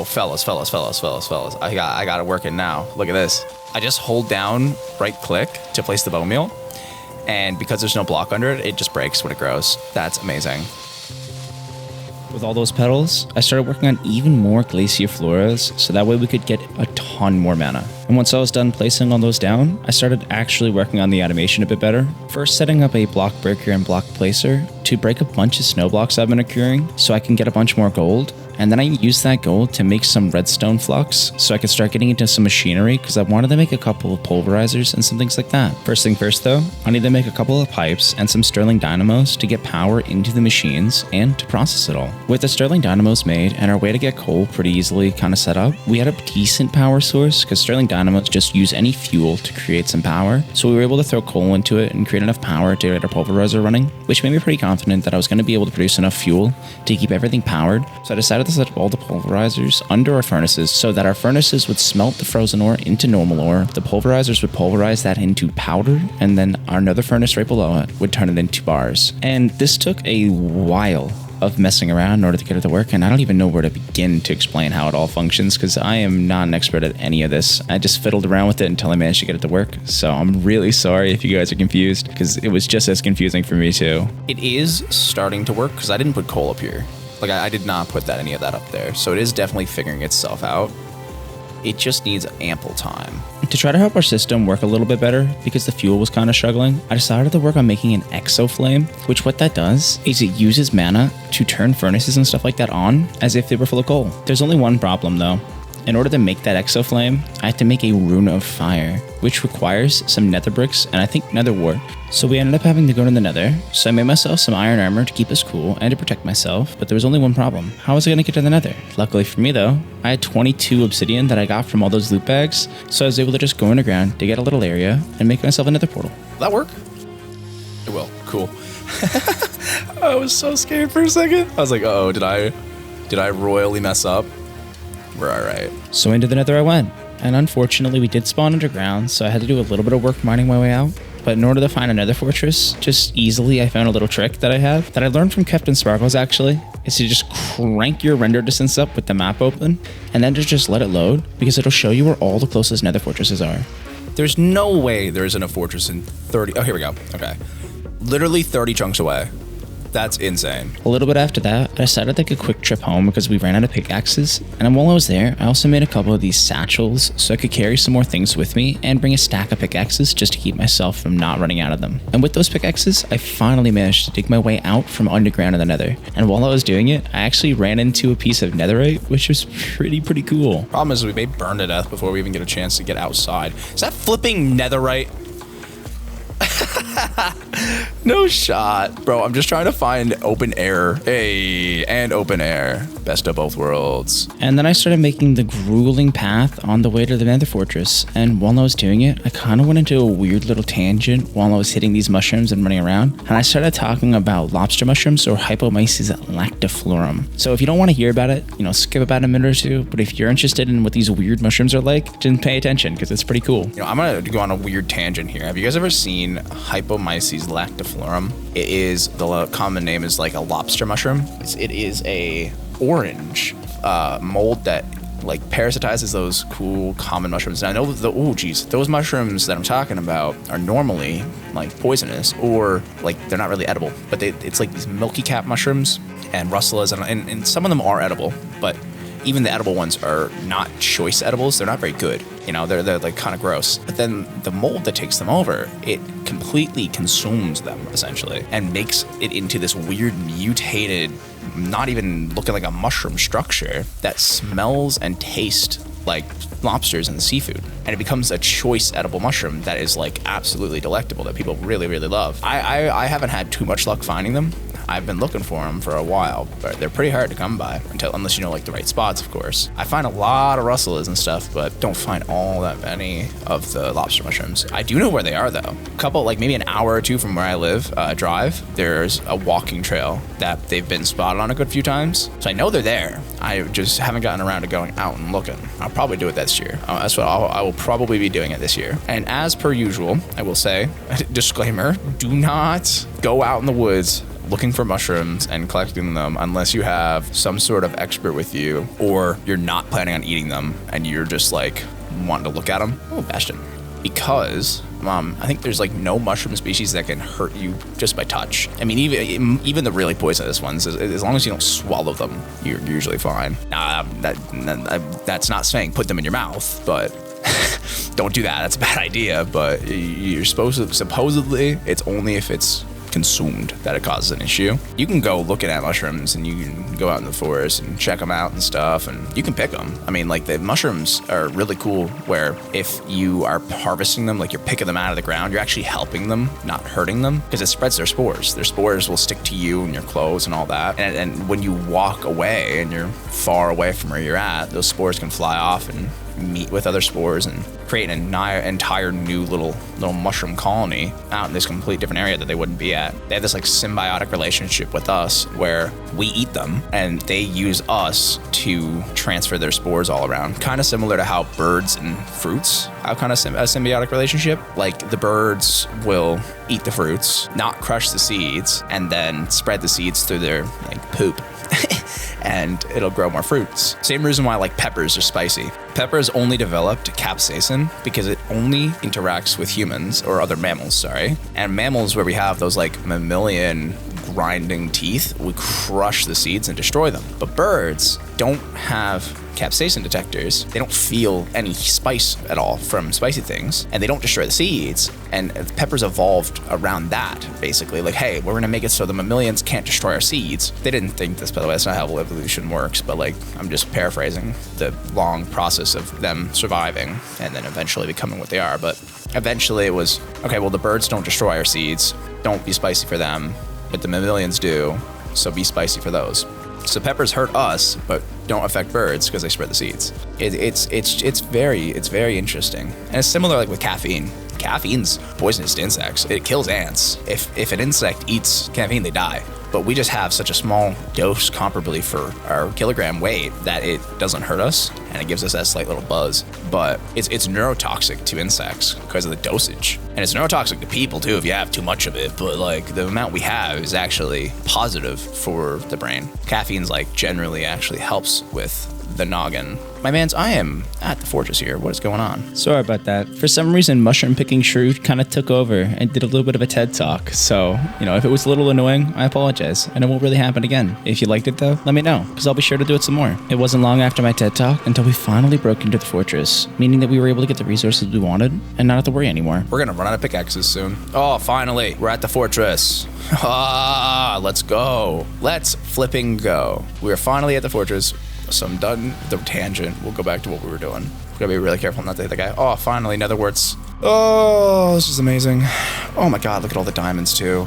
fellas. I got it working now. Look at this. I just hold down right click to place the bone meal, and because there's no block under it, it just breaks when it grows. That's amazing. With all those petals, I started working on even more glacier floras, so that way we could get a ton more mana. And And once I was done placing all those down, I started actually working on the animation a bit better. First setting up a block breaker and block placer to break a bunch of snow blocks I've been accruing so I can get a bunch more gold. And then I used that gold to make some redstone flux so I could start getting into some machinery because I wanted to make a couple of pulverizers and some things like that. First thing first though, I need to make a couple of pipes and some Stirling dynamos to get power into the machines and to process it all. With the Stirling dynamos made and our way to get coal pretty easily kind of set up, we had a decent power source because Stirling dynamos just use any fuel to create some power. So we were able to throw coal into it and create enough power to get our pulverizer running, which made me pretty confident that I was going to be able to produce enough fuel to keep everything powered. So I decided to set up all the pulverizers under our furnaces so that our furnaces would smelt the frozen ore into normal ore, the pulverizers would pulverize that into powder, and then our another furnace right below it would turn it into bars. And this took a while of messing around in order to get it to work, and I don't even know where to begin to explain how it all functions because I am not an expert at any of this. I just fiddled around with it until I managed to get it to work, so I'm really sorry if you guys are confused because it was just as confusing for me too. It is starting to work because I didn't put coal up here. Like, I did not put any of that up there. So it is definitely figuring itself out. It just needs ample time. To try to help our system work a little bit better, because the fuel was kind of struggling, I decided to work on making an exoflame, which what that does is it uses mana to turn furnaces and stuff like that on as if they were full of coal. There's only one problem though. In order to make that exoflame, I had to make a rune of fire, which requires some nether bricks and I think nether wart. So we ended up having to go to the nether, so I made myself some iron armor to keep us cool and to protect myself, but there was only one problem. How was I going to get to the nether? Luckily for me though, I had 22 obsidian that I got from all those loot bags, so I was able to just go underground, dig out a little area, and make myself a nether portal. Will that work? It will. Cool. I was so scared for a second. I was like, uh-oh, did I royally mess up? We're all right. So into the nether I went, and unfortunately we did spawn underground, so I had to do a little bit of work mining my way out. But in order to find another fortress, just easily I found a little trick that I have, that I learned from Captain Sparkles actually, is to just crank your render distance up with the map open, and then just let it load, because it'll show you where all the closest nether fortresses are. There's no way there isn't a fortress in 30, oh, here we go, okay. Literally 30 chunks away. That's insane. A little bit after that, I decided to take a quick trip home because we ran out of pickaxes, and while I was there, I also made a couple of these satchels so I could carry some more things with me and bring a stack of pickaxes just to keep myself from not running out of them. And with those pickaxes, I finally managed to dig my way out from underground in the nether, and while I was doing it, I actually ran into a piece of netherite, which was pretty cool. Problem is we may burn to death before we even get a chance to get outside. Is that flipping netherite? No shot. Bro, I'm just trying to find open air. Hey, and open air. Best of both worlds. And then I started making the grueling path on the way to the nether fortress. And while I was doing it, I kind of went into a weird little tangent while I was hitting these mushrooms and running around. And I started talking about lobster mushrooms or Hypomyces lactiflorum. So if you don't want to hear about it, skip about a minute or two. But if you're interested in what these weird mushrooms are like, then pay attention because it's pretty cool. I'm going to go on a weird tangent here. Have you guys ever seen Hypomyces lactiflorum? It is, the common name is like a lobster mushroom. It is a orange mold that like parasitizes those cool common mushrooms. And I know those mushrooms that I'm talking about are normally like poisonous or like they're not really edible, but it's like these milky cap mushrooms and russelas, and some of them are edible, but even the edible ones are not choice edibles. They're not very good. They're like kind of gross. But then the mold that takes them over, it completely consumes them essentially and makes it into this weird mutated, not even looking like a mushroom structure that smells and tastes like lobsters and seafood. And it becomes a choice edible mushroom that is like absolutely delectable that people really love. I haven't had too much luck finding them. I've been looking for them for a while, but they're pretty hard to come by unless you know like the right spots, of course. I find a lot of russelas and stuff, but don't find all that many of the lobster mushrooms. I do know where they are though. A couple, like maybe an hour or two from where I live, drive, there's a walking trail that they've been spotted on a good few times. So I know they're there. I just haven't gotten around to going out and looking. I'll probably do it this year. That's what I will probably be doing it this year. And as per usual, I will say, disclaimer, do not go out in the woods looking for mushrooms and collecting them unless you have some sort of expert with you or you're not planning on eating them and you're just like wanting to look at them. Oh, Bastion. Because I think there's like no mushroom species that can hurt you just by touch. I mean, even the really poisonous ones, as long as you don't swallow them, you're usually fine. That's not saying put them in your mouth, but Don't do that. That's a bad idea. But you're supposedly it's only if it's consumed that it causes an issue. You can go looking at mushrooms and you can go out in the forest and check them out and stuff, and you can pick them. I mean, like, the mushrooms are really cool where if you are harvesting them, like you're picking them out of the ground, you're actually helping them, not hurting them, because it spreads their spores. Their spores will stick to you and your clothes and all that. And when you walk away and you're far away from where you're at, those spores can fly off and meet with other spores and create an entire new little mushroom colony out in this complete different area that they wouldn't be at. They have this like symbiotic relationship with us where we eat them and they use us to transfer their spores all around. Kind of similar to how birds and fruits have kind of a symbiotic relationship. Like, the birds will eat the fruits, not crush the seeds, and then spread the seeds through their like poop. And it'll grow more fruits. Same reason why like peppers are spicy. Peppers only developed capsaicin because it only interacts with humans or other mammals, sorry. And mammals where we have those like mammalian grinding teeth, we crush the seeds and destroy them. But birds don't have capsaicin detectors. They don't feel any spice at all from spicy things, and they don't destroy the seeds. And peppers evolved around that, basically. Like, hey, we're gonna make it so the mammalians can't destroy our seeds. They didn't think this, by the way. That's not how evolution works, but like, I'm just paraphrasing the long process of them surviving and then eventually becoming what they are. But eventually it was, okay, well, the birds don't destroy our seeds. Don't be spicy for them, but the mammalians do, so be spicy for those. So peppers hurt us, but don't affect birds because they spread the seeds. It's very interesting, and it's similar like with caffeine. Caffeine's poisonous to insects. It kills ants. If an insect eats caffeine, they die. But we just have such a small dose comparably for our kilogram weight that it doesn't hurt us, and it gives us that slight little buzz. But it's neurotoxic to insects because of the dosage. And it's neurotoxic to people too if you have too much of it, but like the amount we have is actually positive for the brain. Caffeine's like generally actually helps with the noggin. My mans, I am at the fortress here. What is going on? Sorry about that. For some reason, mushroom picking Shrew kind of took over and did a little bit of a TED talk. So, if it was a little annoying, I apologize. And it won't really happen again. If you liked it though, let me know, because I'll be sure to do it some more. It wasn't long after my TED talk until we finally broke into the fortress, meaning that we were able to get the resources we wanted and not have to worry anymore. We're gonna run out of pickaxes soon. Oh, finally, we're at the fortress. Let's go. Let's flipping go. We are finally at the fortress. So I'm done with the tangent. We'll go back to what we were doing. We gotta be really careful not to hit the guy. Oh, finally, nether warts. Oh, this is amazing. Oh my god, look at all the diamonds too.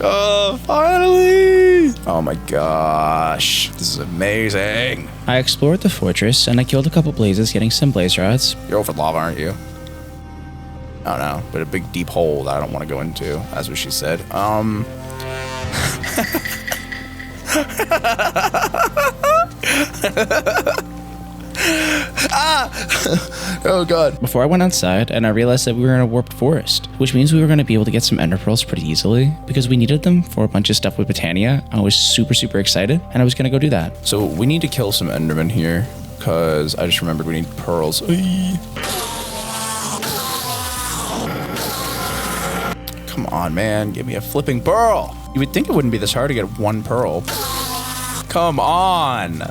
Oh, finally! Oh my gosh, this is amazing. I explored the fortress and I killed a couple blazes, getting some blaze rods. You're over lava, aren't you? I don't know, but a big deep hole that I don't want to go into. That's what she said. Oh god. Before I went outside, and I realized that we were in a warped forest, which means we were going to be able to get some ender pearls pretty easily because we needed them for a bunch of stuff with Botania. I was super excited, and I was going to go do that. So we need to kill some endermen here because I just remembered we need pearls. Come on, man, give me a flipping pearl. You would think it wouldn't be this hard to get one pearl. Come on.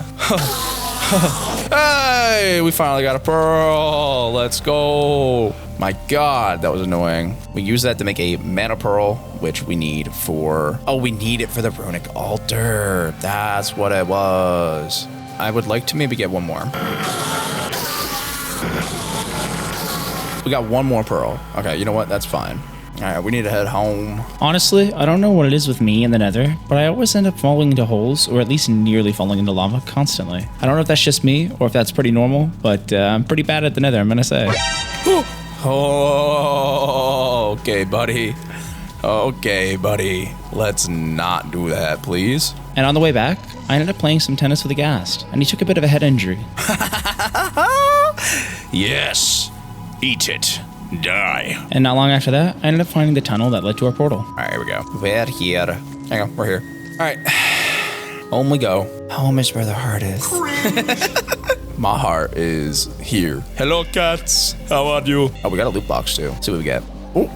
Hey, we finally got a pearl. Let's go. My god, that was annoying. We use that to make a mana pearl, which we need for... Oh, we need it for the runic altar. That's what it was. I would like to maybe get one more. We got one more pearl. Okay, you know what? That's fine. All right, we need to head home. Honestly, I don't know what it is with me in the nether, but I always end up falling into holes, or at least nearly falling into lava constantly. I don't know if that's just me, or if that's pretty normal, but I'm pretty bad at the nether, I'm gonna say. Oh, okay, buddy. Okay, buddy. Let's not do that, please. And on the way back, I ended up playing some tennis with a ghast, and he took a bit of a head injury. Yes. Eat it. Die. And not long after that, I ended up finding the tunnel that led to our portal. All right, here we go. We're here. Hang on, we're here. All right. Home we go. Home is where the heart is. My heart is here. Hello, cats. How are you? Oh, we got a loot box too. See what we get. Oh,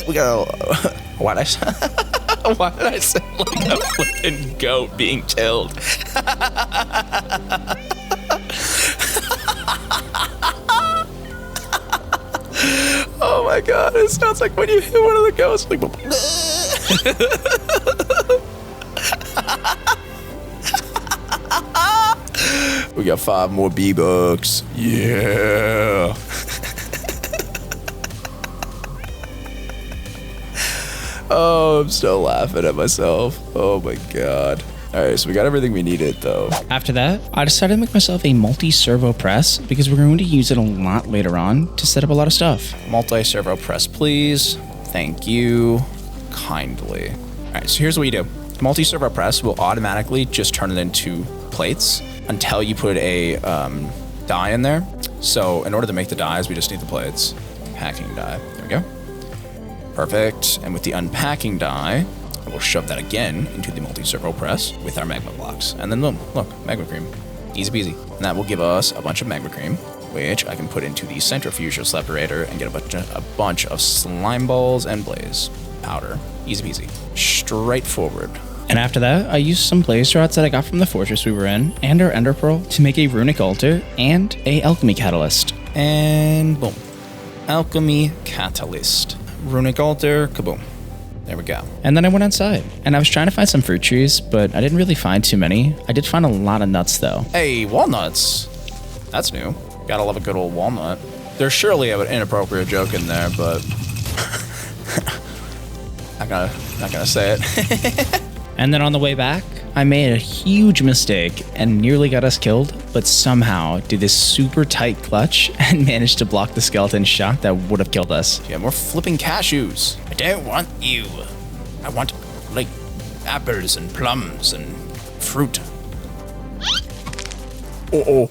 we got a... Why did I sound like a flipping goat being killed? Oh my god, it sounds like when you hit one of the ghosts. Like, we got 5 more B-Bucks. Yeah. Oh, I'm still laughing at myself. Oh my god. Alright, so we got everything we needed though. After that, I decided to make myself a multi-servo press because we're going to use it a lot later on to set up a lot of stuff. Multi-servo press, please. Thank you. Kindly. Alright, so here's what you do. Multi-servo press will automatically just turn it into plates until you put a die in there. So in order to make the dies, we just need the plates. Packing die. There we go. Perfect. And with the unpacking die, we'll shove that again into the multi-servo press with our magma blocks. And then boom, look, magma cream. Easy peasy. And that will give us a bunch of magma cream, which I can put into the centrifugal separator and get a bunch of slime balls and blaze powder. Easy peasy. Straightforward. And after that, I used some blaze rods that I got from the fortress we were in and our ender pearl to make a runic altar and a alchemy catalyst. And boom. Alchemy catalyst. Runic altar, kaboom. There we go. And then I went outside and I was trying to find some fruit trees, but I didn't really find too many. I did find a lot of nuts though. Hey, walnuts. That's new. Gotta love a good old walnut. There's surely an inappropriate joke in there, but not gonna say it. And then on the way back, I made a huge mistake and nearly got us killed, but somehow did this super tight clutch and managed to block the skeleton shot that would have killed us. Yeah, more flipping cashews. I don't want you. I want, like, apples and plums and fruit. Uh-oh.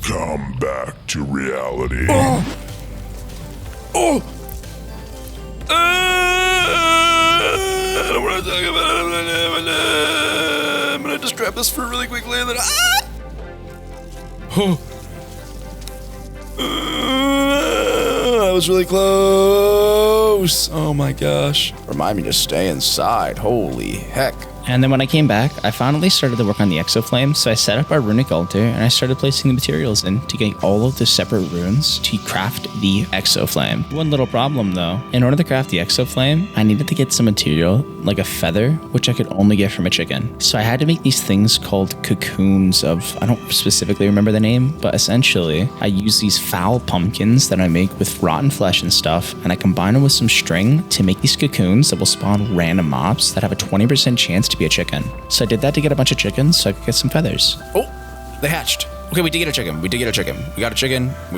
Come back to reality. Oh! I don't want to talk about it. I'm gonna just grab this fruit really quickly and then that was really close. Oh my gosh. Remind me to stay inside. Holy heck. And then when I came back, I finally started to work on the exoflame, so I set up our runic altar and I started placing the materials in to get all of the separate runes to craft the exoflame. One little problem though, in order to craft the exoflame, I needed to get some material, like a feather, which I could only get from a chicken. So I had to make these things called cocoons of, I don't specifically remember the name, but essentially I use these foul pumpkins that I make with rotten flesh and stuff, and I combine them with some string to make these cocoons that will spawn random mobs that have a 20% chance to be a chicken. So I did that to get a bunch of chickens so I could get some feathers. Oh, they hatched. Okay, we did get a chicken. We got a chicken. We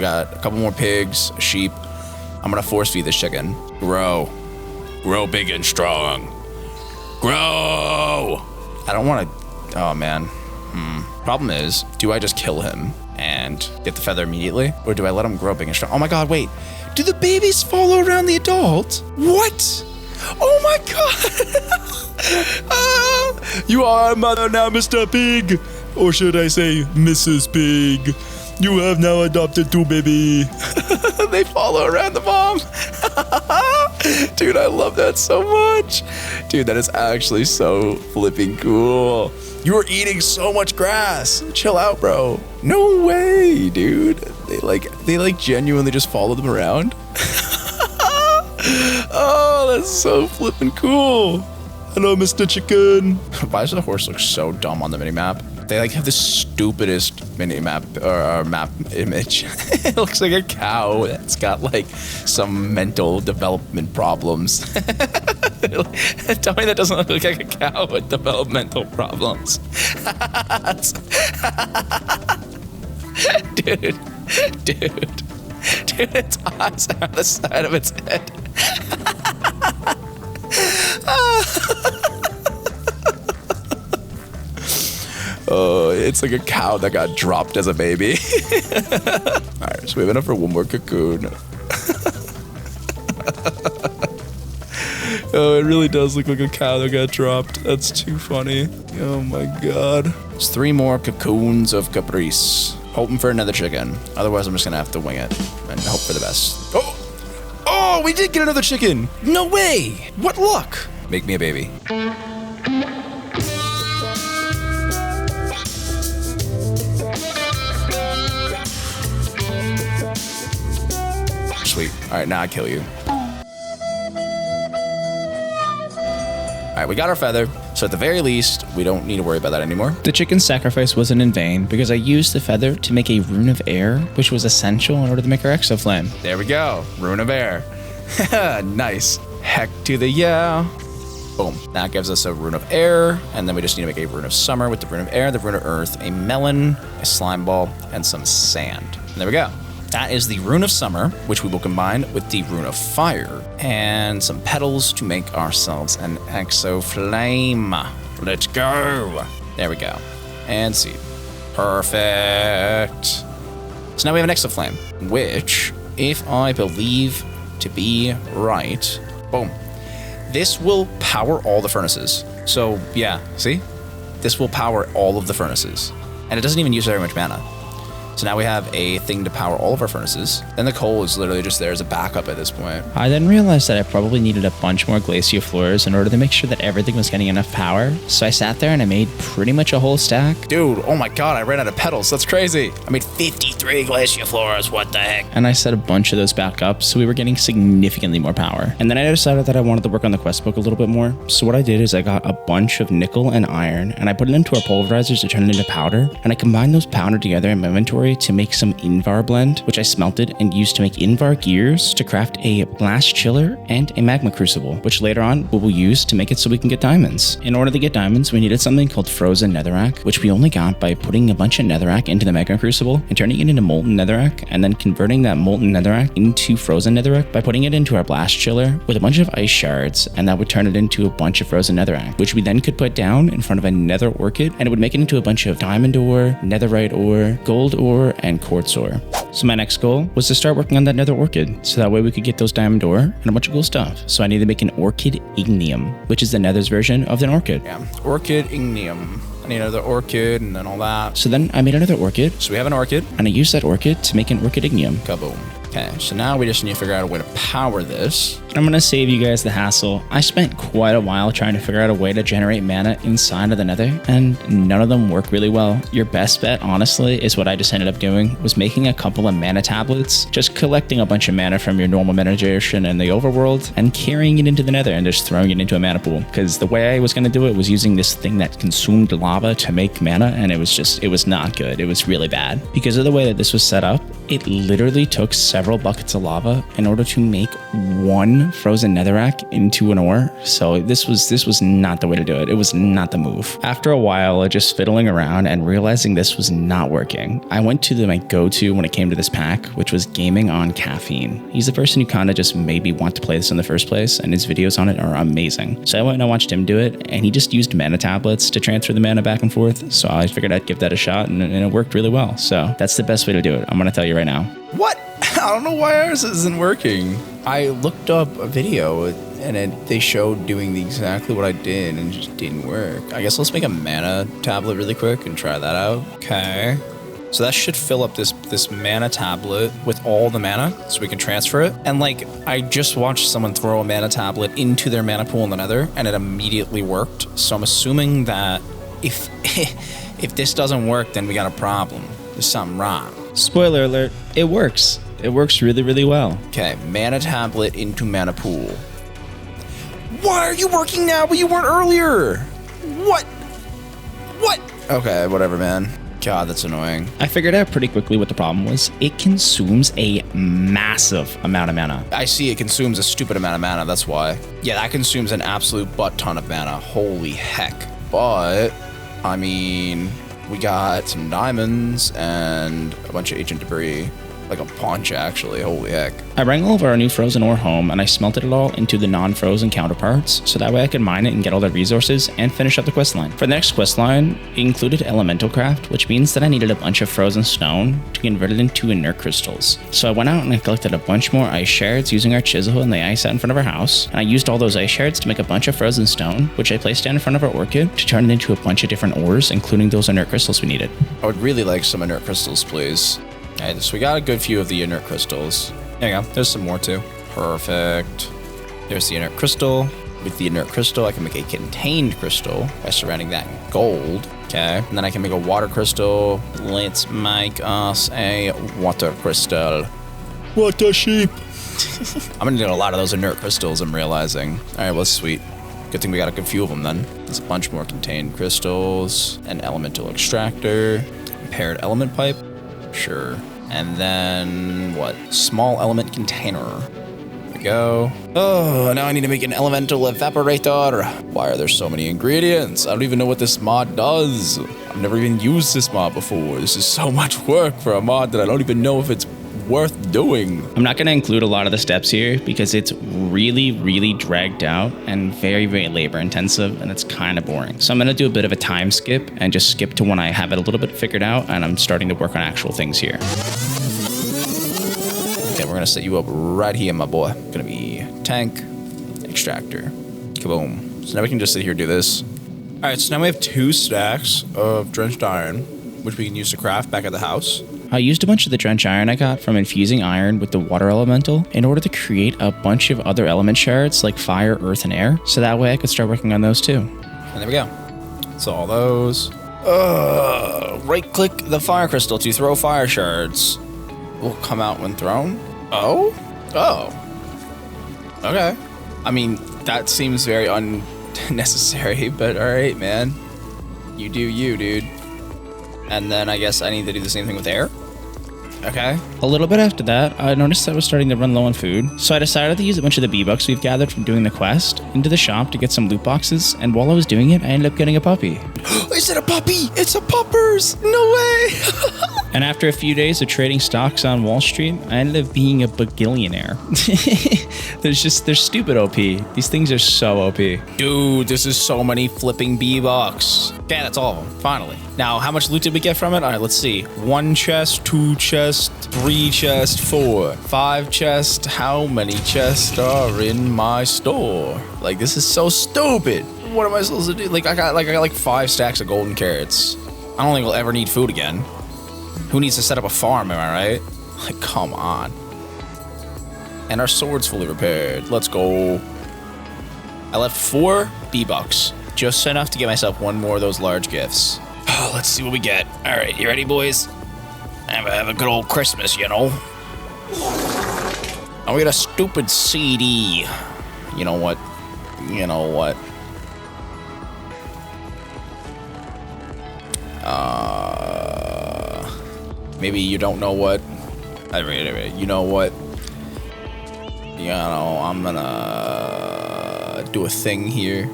got a couple more pigs, a sheep. I'm gonna force feed this chicken. Grow big and strong. Grow. I don't want to. Oh man. Problem is, do I just kill him and get the feather immediately, or do I let him grow big and strong? Oh my god, wait. Do the babies follow around the adult? What? Oh my god. You are a mother now, Mr. Pig. Or should I say, Mrs. Pig. You have now adopted 2 baby. They follow around the mom. Dude, I love that so much. Dude, that is actually so flipping cool. You are eating so much grass. Chill out, bro. No way, dude. They like genuinely just follow them around. Oh, that's so flipping cool. Hello, Mr. Chicken. Why does the horse look so dumb on the minimap? They like have the stupidest minimap or map image. It looks like a cow that's got like some mental development problems. Tell me that doesn't look like a cow with developmental problems. Dude, its eyes are on the side of its head. Oh, it's like a cow that got dropped as a baby. Alright, so we have enough for one more cocoon. Oh, it really does look like a cow that got dropped. That's too funny. Oh my god. There's 3 more cocoons of caprice. Hoping for another chicken. Otherwise, I'm just gonna have to wing it and hope for the best. Oh, we did get another chicken. No way. What luck. Make me a baby. sweet. All right, now I kill you. All right, we got our feather. So at the very least, we don't need to worry about that anymore. The chicken sacrifice wasn't in vain because I used the feather to make a rune of air, which was essential in order to make our exoflame. There we go. Rune of air. Nice. Heck to the yeah. Boom. That gives us a rune of air, and then we just need to make a rune of summer with the rune of air, the rune of earth, a melon, a slime ball, and some sand. And there we go. That is the rune of summer, which we will combine with the rune of fire and some petals to make ourselves an exoflame. Let's go. There we go. And seed. Perfect. So now we have an exoflame, which, if I believe to be right, boom. This will power all the furnaces. So yeah, see? This will power all of the furnaces. And it doesn't even use very much mana. So now we have a thing to power all of our furnaces. And the coal is literally just there as a backup at this point. I then realized that I probably needed a bunch more glacier floors in order to make sure that everything was getting enough power. So I sat there and I made pretty much a whole stack. Dude, oh my god, I ran out of petals. That's crazy. I made 53 glacier floors. What the heck? And I set a bunch of those back up, so we were getting significantly more power. And then I decided that I wanted to work on the quest book a little bit more. So what I did is I got a bunch of nickel and iron, and I put it into our pulverizers to turn it into powder. And I combined those powder together in my inventory to make some Invar blend, which I smelted and used to make Invar gears to craft a blast chiller and a magma crucible, which later on we will use to make it so we can get diamonds. In order to get diamonds, we needed something called frozen netherrack, which we only got by putting a bunch of netherrack into the magma crucible and turning it into molten netherrack, and then converting that molten netherrack into frozen netherrack by putting it into our blast chiller with a bunch of ice shards, and that would turn it into a bunch of frozen netherrack, which we then could put down in front of a nether orchid, and it would make it into a bunch of diamond ore, netherite ore, gold ore, and quartz ore. So my next goal was to start working on that nether orchid, so that way we could get those diamond ore and a bunch of cool stuff. So I need to make an orchid ignium, which is the nether's version of an orchid. Yeah, orchid ignium. I need another orchid and then all that. So then I made another orchid. So we have an orchid. And I used that orchid to make an orchid ignium. Kaboom. Okay, so now we just need to figure out a way to power this. I'm gonna save you guys the hassle. I spent quite a while trying to figure out a way to generate mana inside of the nether, and none of them work really well. Your best bet, honestly, is what I just ended up doing, was making a couple of mana tablets, just collecting a bunch of mana from your normal mana generation in the overworld, and carrying it into the nether and just throwing it into a mana pool. Because the way I was gonna do it was using this thing that consumed lava to make mana, and it was not good. It was really bad. Because of the way that this was set up, it literally took several buckets of lava in order to make one frozen netherrack into an ore. So this was not the way to do it. It was not the move. After a while of just fiddling around and realizing this was not working, I went to my go-to when it came to this pack, which was Gaming on Caffeine. He's the person who kind of just made me want to play this in the first place, and his videos on it are amazing. So I went and I watched him do it, and he just used mana tablets to transfer the mana back and forth. So I figured I'd give that a shot, and it worked really well. So that's the best way to do it. I'm gonna tell you right now. What? I don't know why ours isn't working. I looked up a video and they showed doing exactly what I did and it just didn't work. I guess let's make a mana tablet really quick and try that out. Okay. So that should fill up this mana tablet with all the mana so we can transfer it. And I just watched someone throw a mana tablet into their mana pool in the nether and it immediately worked. So I'm assuming that if if this doesn't work, then we got a problem. There's something wrong. Spoiler alert, it works. It works really, really well. Okay, mana tablet into mana pool. Why are you working now, but you weren't earlier? What? Okay, whatever, man. God, that's annoying. I figured out pretty quickly what the problem was. It consumes a massive amount of mana. I see it consumes a stupid amount of mana, that's why. Yeah, that consumes an absolute butt ton of mana. Holy heck. But, I mean, we got some diamonds and a bunch of ancient debris. Like a punch, actually. Holy heck. I rang all of our new frozen ore home, and I smelted it all into the non-frozen counterparts, so that way I could mine it and get all the resources and finish up the quest line. For the next quest line, it included ElementalCraft, which means that I needed a bunch of frozen stone to convert it into inert crystals. So I went out and I collected a bunch more ice shards using our chisel and the ice out in front of our house, and I used all those ice shards to make a bunch of frozen stone, which I placed down in front of our orchid to turn it into a bunch of different ores, including those inert crystals we needed. I would really like some inert crystals, please. Okay, so we got a good few of the inert crystals. There you go. There's some more too. Perfect. There's the inert crystal. With the inert crystal, I can make a contained crystal by surrounding that in gold. Okay, and then I can make a water crystal. Let's make us a water crystal. What a sheep. I'm gonna need a lot of those inert crystals, I'm realizing. All right, well, sweet. Good thing we got a few of them then. There's a bunch more contained crystals, an elemental extractor, paired element pipe, sure. And then what? Small element container. There we go. Oh, now I need to make an elemental evaporator. Why are there so many ingredients? I don't even know what this mod does. I've never even used this mod before. This is so much work for a mod that I don't even know if it's worth doing. I'm not going to include a lot of the steps here because it's really dragged out and very labor intensive, and it's kind of boring. So I'm going to do a bit of a time skip and just skip to when I have it a little bit figured out and I'm starting to work on actual things here. Okay, we're going to set you up right here, my boy. Going to be tank, extractor, kaboom. So now we can just sit here and do this. All right, so now we have 2 stacks of drenched iron, which we can use to craft back at the house. I used a bunch of the drench iron I got from infusing iron with the water elemental in order to create a bunch of other element shards like fire, earth, and air, so that way I could start working on those too. And there we go. So all those. Right-click the fire crystal to throw fire shards. Will come out when thrown. Oh? Okay. I mean, that seems very unnecessary, but all right, man. You do you, dude. And then I guess I need to do the same thing with air. Okay. A little bit after that, I noticed I was starting to run low on food, so I decided to use a bunch of the V-Bucks we've gathered from doing the quest into the shop to get some loot boxes, and while I was doing it, I ended up getting a puppy. Is it a puppy? It's a puppers! No way! And after a few days of trading stocks on Wall Street, I ended up being a bagillionaire. They're stupid OP. These things are so OP. Dude, this is so many flipping V-Bucks. Okay, that's all of them, finally. Now, how much loot did we get from it? All right, let's see. 1 chest, 2 chest, 3 chest, 4, 5 chest. How many chests are in my store? Like, this is so stupid. What am I supposed to do? Like, I got 5 stacks of golden carrots. I don't think we'll ever need food again. Who needs to set up a farm, am I right? Like, come on. And our sword's fully repaired. Let's go. I left 4 V-Bucks. Just enough to get myself 1 more of those large gifts. Oh, let's see what we get. All right, you ready, boys? Have a good old Christmas, you know? And we got a stupid CD. You know what? Maybe you don't know what. You know what? You know, I'm gonna do a thing here.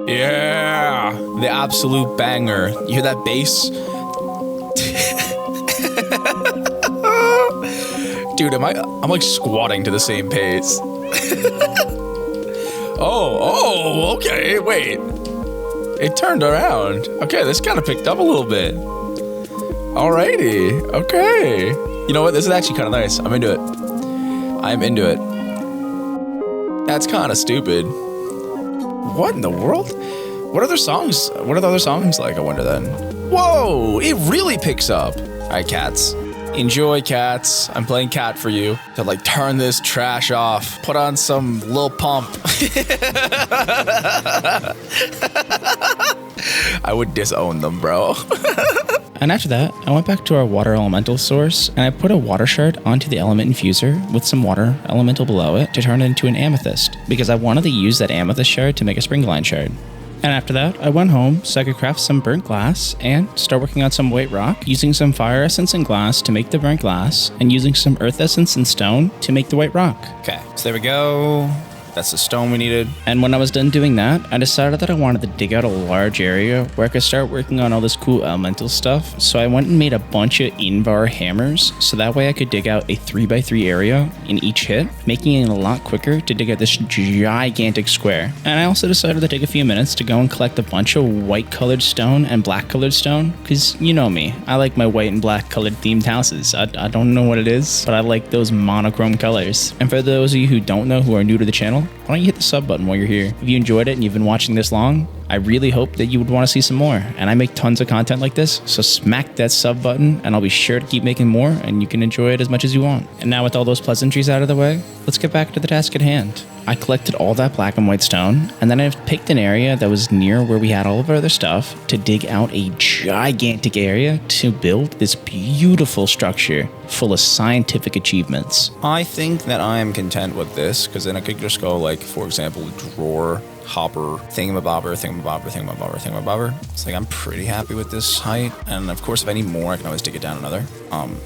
Yeah, the absolute banger. You hear that bass? Dude, I'm like squatting to the same pace. Oh, okay, wait. It turned around. Okay, this kind of picked up a little bit. Alrighty, okay. You know what, this is actually kind of nice. I'm into it. I'm into it. That's kind of stupid. What in the world? What are the other songs like, I wonder then? Whoa, it really picks up. All right, cats. Enjoy, cats. I'm playing cat for you. To like turn this trash off. Put on some Lil Pump. I would disown them, bro. And after that, I went back to our water elemental source, and I put a water shard onto the element infuser with some water elemental below it to turn it into an amethyst, because I wanted to use that amethyst shard to make a springline shard. And after that, I went home so I could craft some burnt glass and start working on some white rock, using some fire essence and glass to make the burnt glass, and using some earth essence and stone to make the white rock. Okay, so there we go. That's the stone we needed. And when I was done doing that, I decided that I wanted to dig out a large area where I could start working on all this cool elemental stuff. So I went and made a bunch of Invar hammers, so that way I could dig out a 3x3 area in each hit, making it a lot quicker to dig out this gigantic square. And I also decided to take a few minutes to go and collect a bunch of white colored stone and black colored stone, because you know me, I like my white and black colored themed houses. I don't know what it is, but I like those monochrome colors. And for those of you who don't know, who are new to the channel, I don't you hit the sub button while you're here? If you enjoyed it and you've been watching this long, I really hope that you would want to see some more. And I make tons of content like this, so smack that sub button and I'll be sure to keep making more and you can enjoy it as much as you want. And now with all those pleasantries out of the way, let's get back to the task at hand. I collected all that black and white stone, and then I picked an area that was near where we had all of our other stuff to dig out a gigantic area to build this beautiful structure full of scientific achievements. I think that I am content with this, because then I could just go, like, for example, drawer, hopper, thingamabobber, thingamabobber, thingamabobber, thingamabobber. It's like, I'm pretty happy with this height, and of course, if I need more, I can always dig it down another,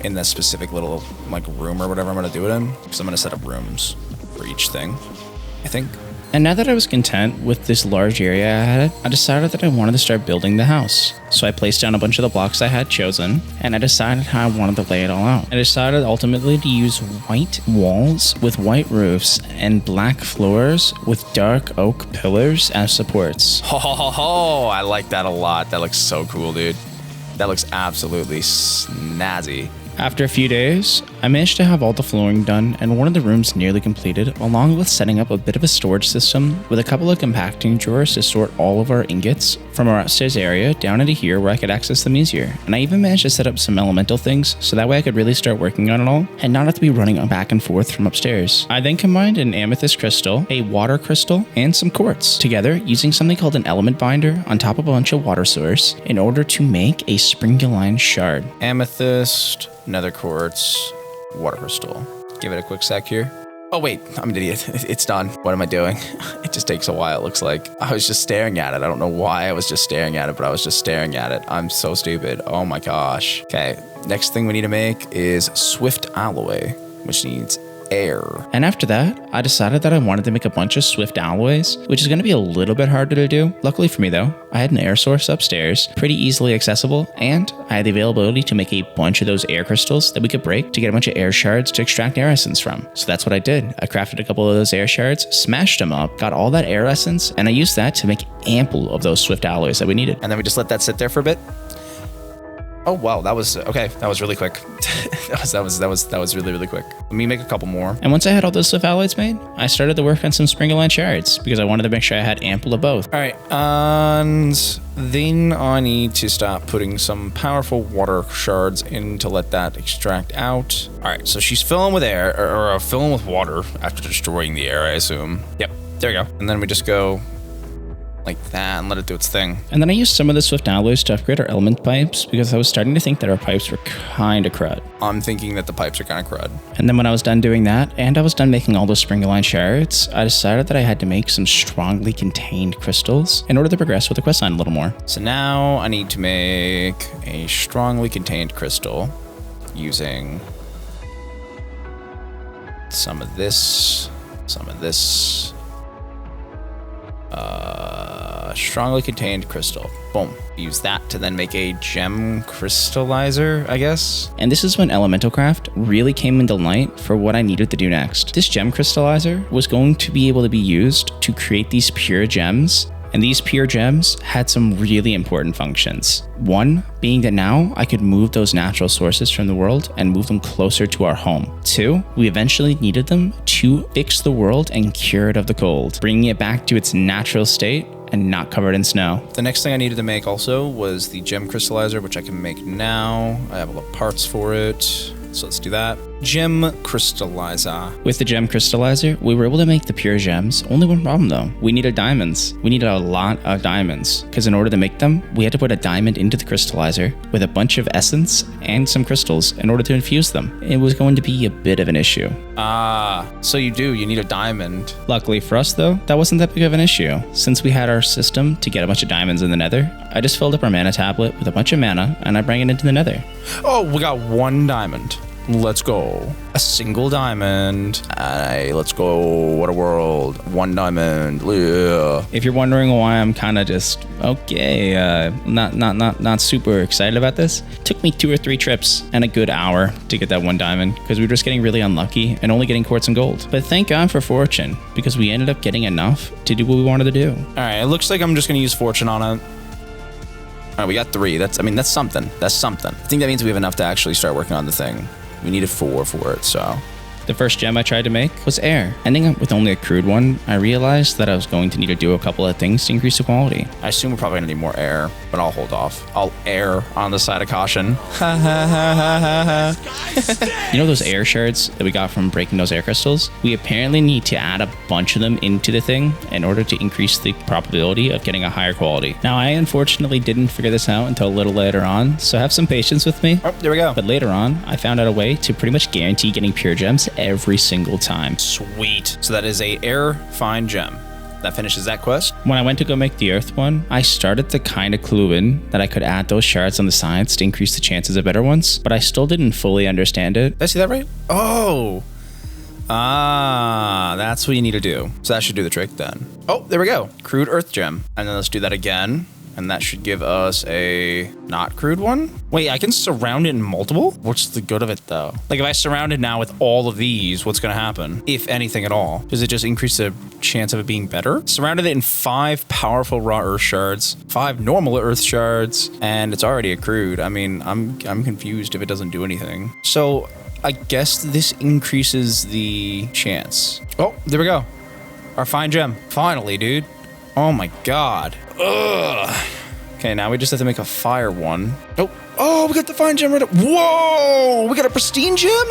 in that specific little, like, room or whatever I'm going to do it in, because I'm going to set up rooms for each thing, I think. And now that I was content with this large area I had, I decided that I wanted to start building the house. So I placed down a bunch of the blocks I had chosen, and I decided how I wanted to lay it all out. I decided ultimately to use white walls with white roofs and black floors with dark oak pillars as supports. Oh, I like that a lot. That looks so cool, dude. That looks absolutely snazzy. After a few days, I managed to have all the flooring done and one of the rooms nearly completed, along with setting up a bit of a storage system with a couple of compacting drawers to sort all of our ingots from our upstairs area down into here where I could access them easier. And I even managed to set up some elemental things so that way I could really start working on it all and not have to be running back and forth from upstairs. I then combined an amethyst crystal, a water crystal, and some quartz together using something called an element binder on top of a bunch of water source in order to make a springaline shard. Amethyst, nether quartz, water crystal. Give it a quick sec here. Oh wait, I'm an idiot. It's done. What am I doing? It just takes a while, it looks like. I was just staring at it. I don't know why I was just staring at it, but I was just staring at it. I'm so stupid. Oh my gosh. Okay, next thing we need to make is swift alloy, which needs air. And after that, I decided that I wanted to make a bunch of swift alloys, which is going to be a little bit harder to do. Luckily for me though, I had an air source upstairs, pretty easily accessible, and I had the availability to make a bunch of those air crystals that we could break to get a bunch of air shards to extract air essence from. So that's what I did. I crafted a couple of those air shards, smashed them up, got all that air essence, and I used that to make ample of those swift alloys that we needed. And then we just let that sit there for a bit. Oh wow, that was okay. That was really quick. that was really quick. Let me make a couple more. And once I had all those swift alloys made, I started to work on some springaline shards because I wanted to make sure I had ample of both. All right, and then I need to start putting some powerful water shards in to let that extract out. All right, so she's filling with air or filling with water after destroying the air, I assume. Yep, there we go. And then we just go like that and let it do its thing. And then I used some of the swift alloys to upgrade our element pipes because I was starting to think that our pipes were kind of crud. I'm thinking that the pipes are kind of crud. And then when I was done doing that and I was done making all those springaline shards, I decided that I had to make some strongly contained crystals in order to progress with the questline a little more. So now I need to make a strongly contained crystal using some of this, strongly contained crystal. Boom. Use that to then make a gem crystallizer, I guess. And this is when ElementalCraft really came into light for what I needed to do next. This gem crystallizer was going to be able to be used to create these pure gems. And these pure gems had some really important functions. One being that now I could move those natural sources from the world and move them closer to our home. Two, we eventually needed them to fix the world and cure it of the cold, bringing it back to its natural state and not covered in snow. The next thing I needed to make also was the gem crystallizer, which I can make now. I have all the parts for it. So let's do that. Gem crystallizer. With the gem crystallizer, we were able to make the pure gems. Only one problem though. We needed diamonds. We needed a lot of diamonds because in order to make them, we had to put a diamond into the crystallizer with a bunch of essence and some crystals in order to infuse them. It was going to be a bit of an issue. So you need a diamond. Luckily for us though, that wasn't that big of an issue. Since we had our system to get a bunch of diamonds in the nether, I just filled up our mana tablet with a bunch of mana and I bring it into the nether. Oh, we got one diamond. Let's go. A single diamond. Let's go. What a world. One diamond. Yeah. If you're wondering why I'm kind of just not super excited about this, it took me 2 or 3 trips and a good hour to get that one diamond because we were just getting really unlucky and only getting quartz and gold. But thank God for fortune because we ended up getting enough to do what we wanted to do. All right, it looks like I'm just gonna use fortune on it. All right, we got 3. That's something. I think that means we have enough to actually start working on the thing. We needed 4 for it, so The first gem I tried to make was air. Ending up with only a crude one, I realized that I was going to need to do a couple of things to increase the quality. I assume we're probably gonna need more air, but I'll hold off. I'll err on the side of caution. You know those air shards that we got from breaking those air crystals? We apparently need to add a bunch of them into the thing in order to increase the probability of getting a higher quality. Now, I unfortunately didn't figure this out until a little later on, so have some patience with me. Oh, there we go. But later on, I found out a way to pretty much guarantee getting pure gems every single time. Sweet. So that is a air fine gem. That finishes that quest. When I went to go make the earth one, I started to kind of clue in that I could add those shards on the sides to increase the chances of better ones, but I still didn't fully understand it. Did I see that right? Oh. Ah, that's what you need to do. So that should do the trick then. Oh, there we go. Crude earth gem. And then let's do that again. And that should give us a not crude one. Wait, I can surround it in multiple? What's the good of it though? Like if I surround it now with all of these, what's gonna happen? If anything at all. Does it just increase the chance of it being better? Surrounded it in 5 powerful raw earth shards, 5 normal earth shards, and it's already a crude. I mean, I'm confused if it doesn't do anything. So I guess this increases the chance. Oh, there we go. Our fine gem. Finally, dude. Oh my god. Ugh. Okay, now we just have to make a fire one. Oh, we got the fine gem right up. Whoa, we got a pristine gem?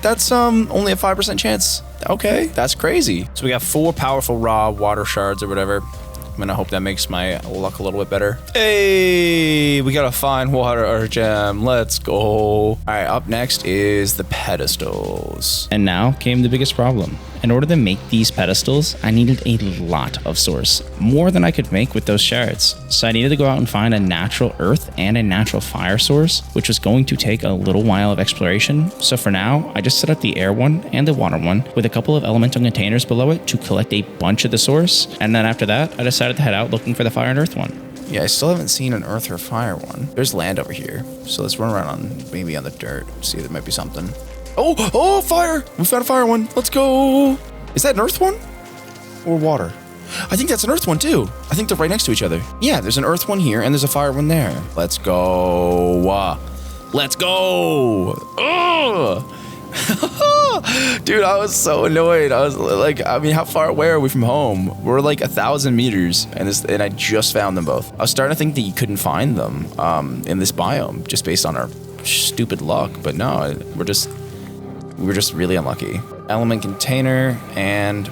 That's only a 5% chance. Okay, that's crazy. So we got 4 powerful raw water shards or whatever. I'm gonna hope that makes my luck a little bit better. Hey, we got a fine water gem. Let's go. All right, up next is the pedestals. And now came the biggest problem. In order to make these pedestals, I needed a lot of source, more than I could make with those shards. So I needed to go out and find a natural earth and a natural fire source, which was going to take a little while of exploration. So for now, I just set up the air one and the water one with a couple of elemental containers below it to collect a bunch of the source. And then after that, I decided to head out looking for the fire and earth one. Yeah, I still haven't seen an earth or fire one. There's land over here. So let's run around maybe on the dirt. See if there might be something. Oh, fire! We found a fire one. Let's go. Is that an earth one? Or water? I think that's an earth one too. I think they're right next to each other. Yeah, there's an earth one here and there's a fire one there. Let's go. Let's go. Ugh. Dude, I was so annoyed. I was like, I mean, how far away are we from home? We're like 1,000 meters and I just found them both. I was starting to think that you couldn't find them in this biome just based on our stupid luck, but no, we're just really unlucky. Element container and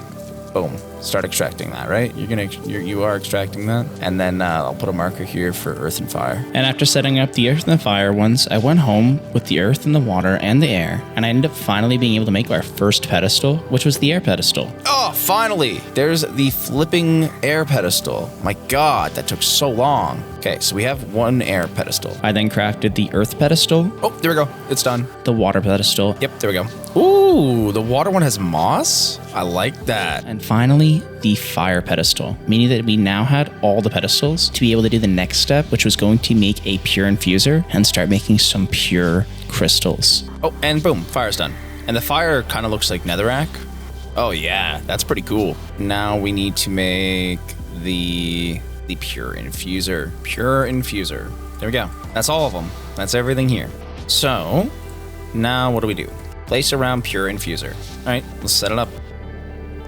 boom, start extracting that, right? You are extracting that. And then I'll put a marker here for earth and fire. And after setting up the earth and the fire ones, I went home with the earth and the water and the air, and I ended up finally being able to make our first pedestal, which was the air pedestal. Oh, finally! There's the flipping air pedestal. My god, that took so long. Okay, so we have 1 air pedestal. I then crafted the earth pedestal. Oh, there we go. It's done. The water pedestal. Yep, there we go. Ooh, the water one has moss? I like that. And finally, the fire pedestal, meaning that we now had all the pedestals to be able to do the next step, which was going to make a pure infuser and start making some pure crystals. Oh, and boom, fire's done. And the fire kind of looks like netherrack. Oh yeah, that's pretty cool. Now we need to make the pure infuser. Pure infuser. There we go. That's all of them. That's everything here. So now what do? Place around pure infuser. All right, let's set it up.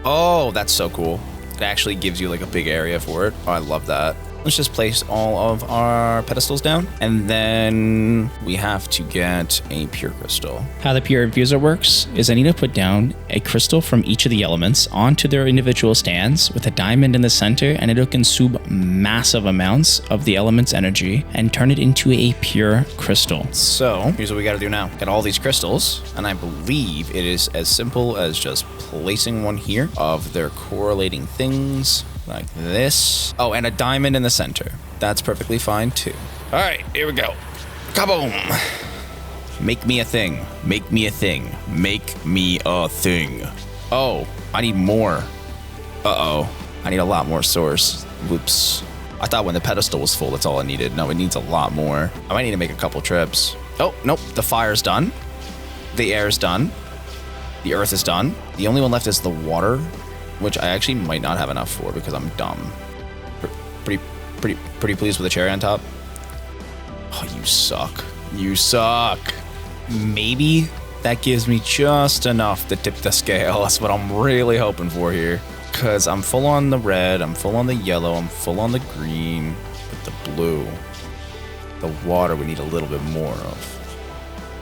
Oh, that's so cool. It actually gives you like a big area for it. Oh, I love that. Let's just place all of our pedestals down. And then we have to get a pure crystal. How the pure infuser works is I need to put down a crystal from each of the elements onto their individual stands with a diamond in the center, and it'll consume massive amounts of the element's energy and turn it into a pure crystal. So here's what we got to do now. Get all these crystals, and I believe it is as simple as just placing one here of their correlating things. Like this. Oh, and a diamond in the center. That's perfectly fine too. All right, here we go. Kaboom! Make me a thing. Make me a thing. Make me a thing. Oh, I need more. Uh-oh. I need a lot more source. Whoops. I thought when the pedestal was full, that's all I needed. No, it needs a lot more. I might need to make a couple trips. Oh, nope. The fire's done. The air's done. The earth is done. The only one left is the water, which I actually might not have enough for because I'm dumb. Pretty pleased with the cherry on top. Oh, you suck. You suck. Maybe That gives me just enough to tip the scale. That's what I'm really hoping for here. Because I'm full on the red, I'm full on the yellow, I'm full on the green. But the blue, the water we need a little bit more of.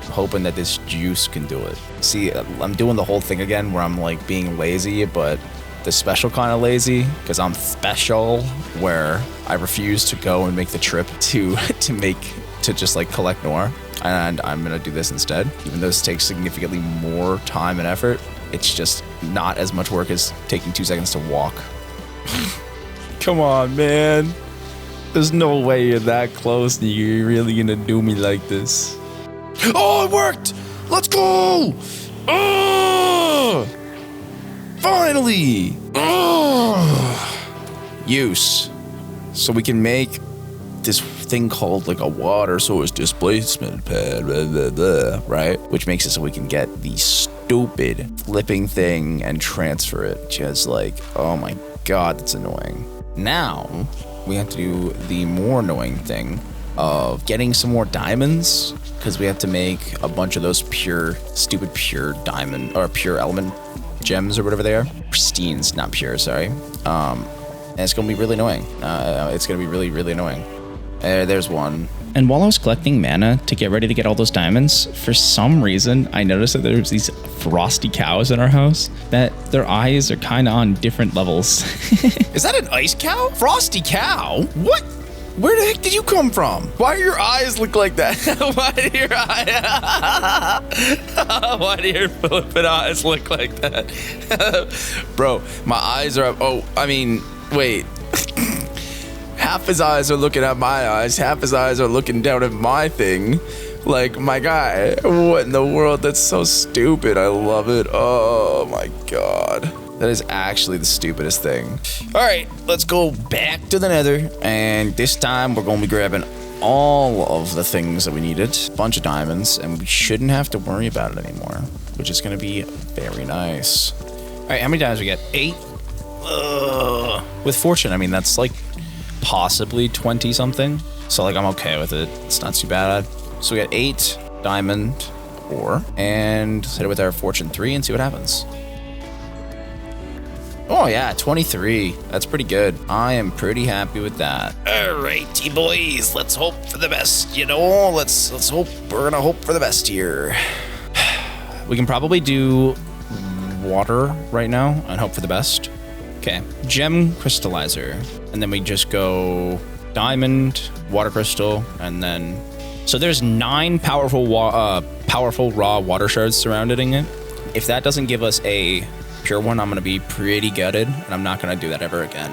I'm hoping that this juice can do it. See, I'm doing the whole thing again where I'm like being lazy, but the special kind of lazy, because I'm special, where I refuse to go and make the trip to just like collect Noir. And I'm gonna do this instead. Even though this takes significantly more time and effort, it's just not as much work as taking 2 seconds to walk. Come on, man. There's no way you're that close and you're really gonna do me like this. Oh, it worked! Let's go! Oh! Finally! Oh! Use. So we can make this thing called like a water source displacement pad, blah, blah, blah, right? Which makes it so we can get the stupid flipping thing and transfer it. Just like, oh my god, that's annoying. Now, we have to do the more annoying thing of getting some more diamonds, because we have to make a bunch of those stupid pure diamond, or pure element gems, or whatever they are. Pristines, not pure, sorry. And it's gonna be really annoying. It's gonna be really, really annoying. There's one. And while I was collecting mana to get ready to get all those diamonds, for some reason, I noticed that there's these frosty cows in our house, that their eyes are kind of on different levels. Is that an ice cow? Frosty cow? What? Where the heck did you come from? Why do your eyes look like that? Why do your flippin' eyes look like that? Bro, my eyes are up. Oh, I mean, wait. Half his eyes are looking at my eyes, half his eyes are looking down at my thing. Like, my guy, what in the world? That's so stupid. I love it. Oh my god. That is actually the stupidest thing. All right, let's go back to the nether. And this time we're gonna be grabbing all of the things that we needed. A bunch of diamonds, and we shouldn't have to worry about it anymore, which is gonna be very nice. All right, how many diamonds we get? 8? With fortune, I mean, that's like possibly 20 something. So like, I'm okay with it. It's not too bad. So we got 8 diamond ore, and let's hit it with our fortune 3 and see what happens. Oh yeah, 23. That's pretty good. I am pretty happy with that. Alrighty, boys. Let's hope for the best, you know? Let's hope. We're gonna hope for the best here. We can probably do water right now and hope for the best. Okay, gem crystallizer. And then we just go diamond, water crystal, and then... So there's 9 powerful raw water shards surrounding it. If that doesn't give us a pure one, I'm gonna be pretty gutted, and I'm not gonna do that ever again.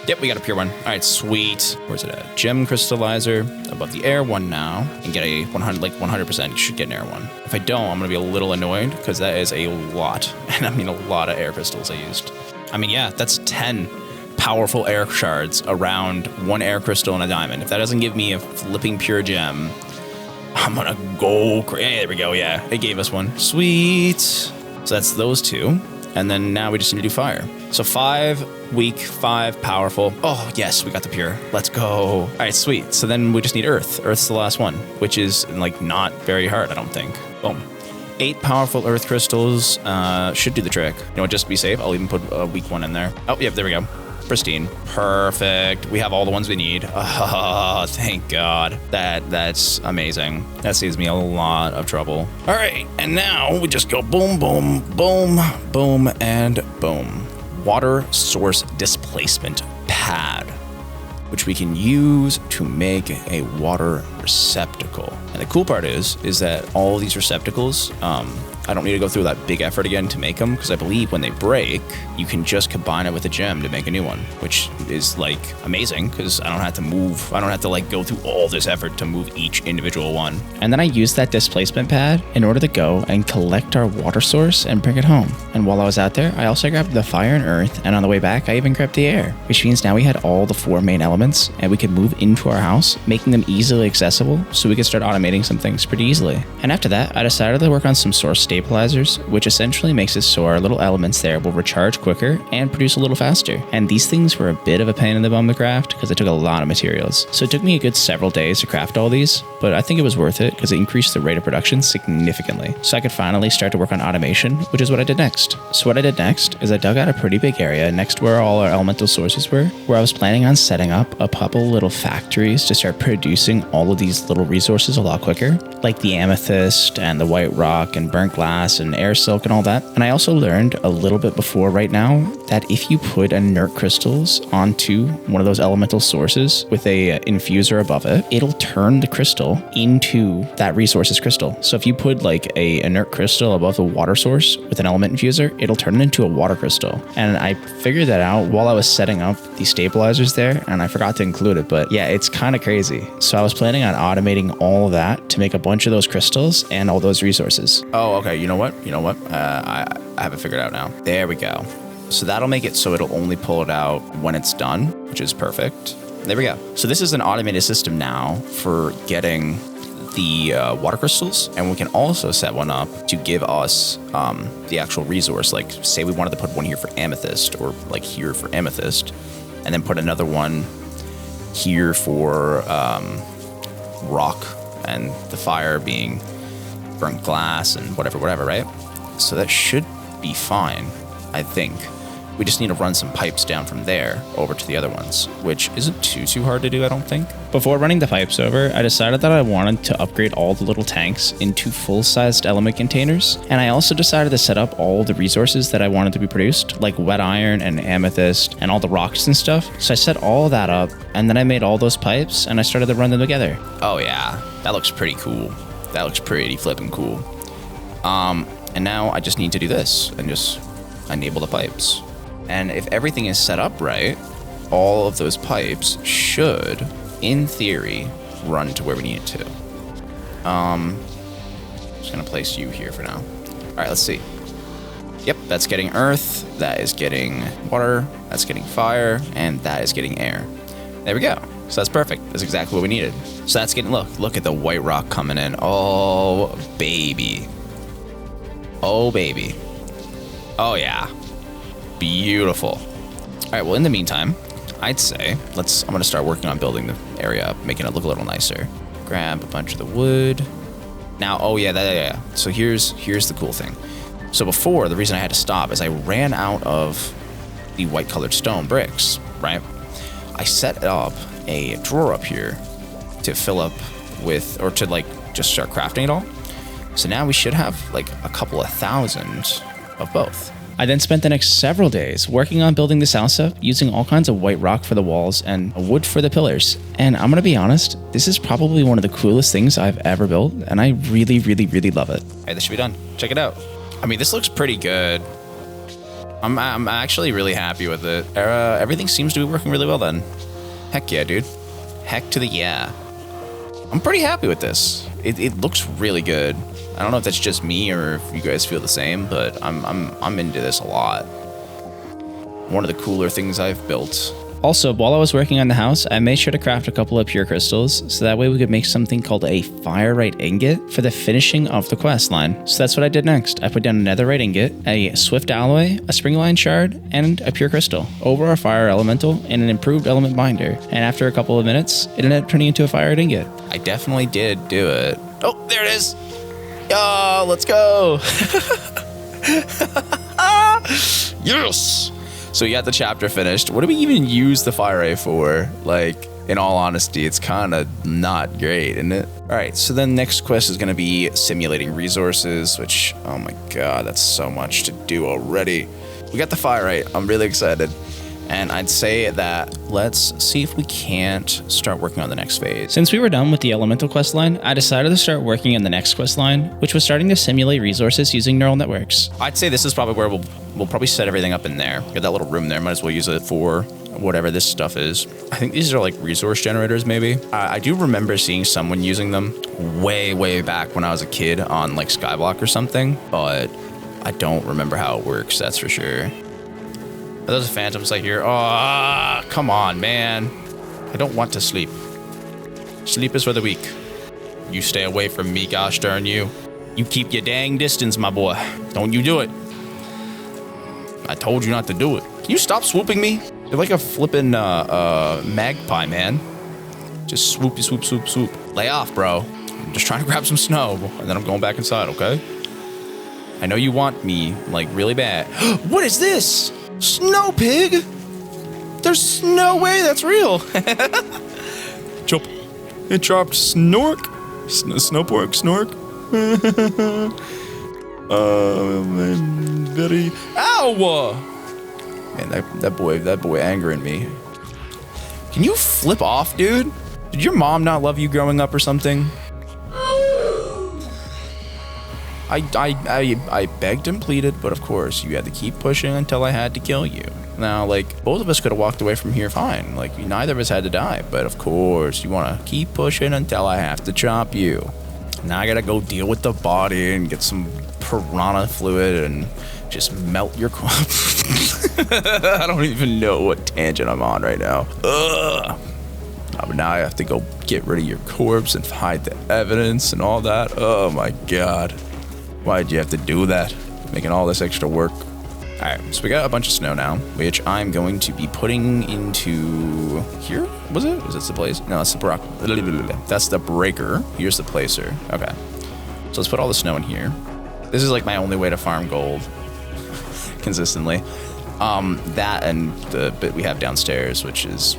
Yep, we got a pure one. All right, sweet. Where's it at? Gem crystallizer above the air one now, and get a 100% should get an air one. If I don't, I'm gonna be a little annoyed, because that is a lot, and I mean a lot of air crystals I used. I mean, yeah, that's 10 powerful air shards around 1 air crystal and a diamond. If that doesn't give me a flipping pure gem, I'm gonna go crazy. There we go, yeah, it gave us one. Sweet. So that's those 2. And then now we just need to do fire. So 5 weak, 5 powerful. Oh, yes, we got the pure. Let's go. All right, sweet. So then we just need earth. Earth's the last one, which is like not very hard, I don't think. Boom. 8 powerful earth crystals should do the trick. You know what, just to be safe, I'll even put a weak one in there. Oh, yep, there we go. Pristine. Perfect. We have all the ones we need. Oh, thank God. That's amazing. That saves me a lot of trouble. All right, and now we just go boom, boom, boom, boom, and boom. Water source displacement pad, which we can use to make a water receptacle. And the cool part is that all these receptacles, I don't need to go through that big effort again to make them, because I believe when they break, you can just combine it with a gem to make a new one, which is like amazing, because I don't have to move. I don't have to like go through all this effort to move each individual one. And then I used that displacement pad in order to go and collect our water source and bring it home. And while I was out there, I also grabbed the fire and earth, and on the way back, I even grabbed the air, which means now we had all the 4 main elements, and we could move into our house, making them easily accessible, so we could start automating some things pretty easily. And after that, I decided to work on some source stabilizers, which essentially makes it so our little elements there will recharge quicker and produce a little faster. And these things were a bit of a pain in the bum to craft because it took a lot of materials. So it took me a good several days to craft all these, but I think it was worth it because it increased the rate of production significantly. So I could finally start to work on automation, which is what I did next. So what I did next is I dug out a pretty big area next to where all our elemental sources were, where I was planning on setting up a couple little factories to start producing all of these little resources a lot quicker, like the amethyst and the white rock and burnt glass and air silk and all that. And I also learned a little bit before right now that if you put inert crystals onto one of those elemental sources with a infuser above it, it'll turn the crystal into that resource's crystal. So if you put like a inert crystal above the water source with an element infuser, it'll turn it into a water crystal. And I figured that out while I was setting up the stabilizers there, and I forgot to include it, but yeah, it's kind of crazy. So I was planning on automating all of that to make a bunch of those crystals and all those resources. Oh, okay. You know what? I have it figured out now. There we go. So that'll make it so it'll only pull it out when it's done, which is perfect. There we go. So this is an automated system now for getting the water crystals, and we can also set one up to give us the actual resource. Like, say we wanted to put one here for amethyst, or like here for amethyst, and then put another one here for rock, and the fire being burnt glass and whatever, right? So that should be fine, I think. We just need to run some pipes down from there over to the other ones, which isn't too hard to do, I don't think. Before running the pipes over, I decided that I wanted to upgrade all the little tanks into full-sized element containers, and I also decided to set up all the resources that I wanted to be produced, like wet iron and amethyst and all the rocks and stuff. So I set all that up, and then I made all those pipes, and I started to run them together. Oh yeah, that looks pretty cool. That looks pretty flippin' cool. And now I just need to do this and just enable the pipes. And if everything is set up right, all of those pipes should, in theory, run to where we need it to. Just gonna place you here for now. All right, let's see. Yep, that's getting earth, that is getting water, that's getting fire, and that is getting air. There we go. So that's perfect. That's exactly what we needed. So that's getting, look at the white rock coming in. Oh, baby. Oh, baby. Oh, yeah. Beautiful. All right, well, in the meantime, I'd say I'm going to start working on building the area up, making it look a little nicer. Grab a bunch of the wood. Now, oh, yeah. So here's the cool thing. So before, the reason I had to stop is I ran out of the white colored stone bricks, right? I set up a drawer up here to fill up with, or to like just start crafting it all. So now we should have like a couple of thousand of both. I then spent the next several days working on building this house up using all kinds of white rock for the walls and wood for the pillars. And I'm gonna be honest, this is probably one of the coolest things I've ever built, and I really love it. Hey, this should be done. Check it out. I mean, this looks pretty good. I'm actually really happy with it. Everything seems to be working really well then. Heck yeah, dude. Heck to the yeah. I'm pretty happy with this. It looks really good. I don't know if that's just me or if you guys feel the same, but I'm into this a lot. One of the cooler things I've built. Also, while I was working on the house, I made sure to craft a couple of pure crystals, so that way we could make something called a firite ingot for the finishing of the quest line. So that's what I did next. I put down a netherite ingot, a swift alloy, a springline shard, and a pure crystal over our fire elemental and an improved element binder. And after a couple of minutes, it ended up turning into a firite ingot. I definitely did do it. Oh, there it is. Oh, let's go. Yes. So we got the chapter finished. What do we even use the fire ray for? Like, in all honesty, it's kind of not great, isn't it? All right, so then next quest is going to be simulating resources, which, oh my god, that's so much to do already. We got the fire ray. I'm really excited. And I'd say that let's see if we can't start working on the next phase. Since we were done with the elemental quest line, I decided to start working on the next quest line, which was starting to simulate resources using neural networks. I'd say this is probably where we'll probably set everything up in there. Got that little room there. Might as well use it for whatever this stuff is. I think these are like resource generators, maybe. I do remember seeing someone using them way back when I was a kid on like Skyblock or something, but I don't remember how it works, that's for sure. Are those phantoms I hear? Oh, come on, man. I don't want to sleep. Sleep is for the weak. You stay away from me, gosh darn you. You keep your dang distance, my boy. Don't you do it. I told you not to do it. Can you stop swooping me? You're like a flippin' magpie, man. Just swoopy, swoop, swoop, swoop. Lay off, bro. I'm just trying to grab some snow, and then I'm going back inside, okay? I know you want me, like, really bad. What is this? Snow pig? There's no way that's real. Chop. It dropped Snork. Snowpork, Snork. Very. Ow! Man, that boy angering me. Can you flip off, dude? Did your mom not love you growing up or something? I begged and pleaded, but of course, you had to keep pushing until I had to kill you. Now, like, both of us could have walked away from here fine. Like, neither of us had to die, but of course, you want to keep pushing until I have to chop you. Now I gotta go deal with the body and get some piranha fluid and just melt your corpse. I don't even know what tangent I'm on right now. Ugh. But now I have to go get rid of your corpse and hide the evidence and all that. Oh my god. Why'd you have to do that? Making all this extra work. Alright, so we got a bunch of snow now, which I'm going to be putting into here? Was it? Was this the place? No, that's the that's the breaker. Here's the placer. Okay. So let's put all the snow in here. This is like my only way to farm gold consistently. That and the bit we have downstairs, which is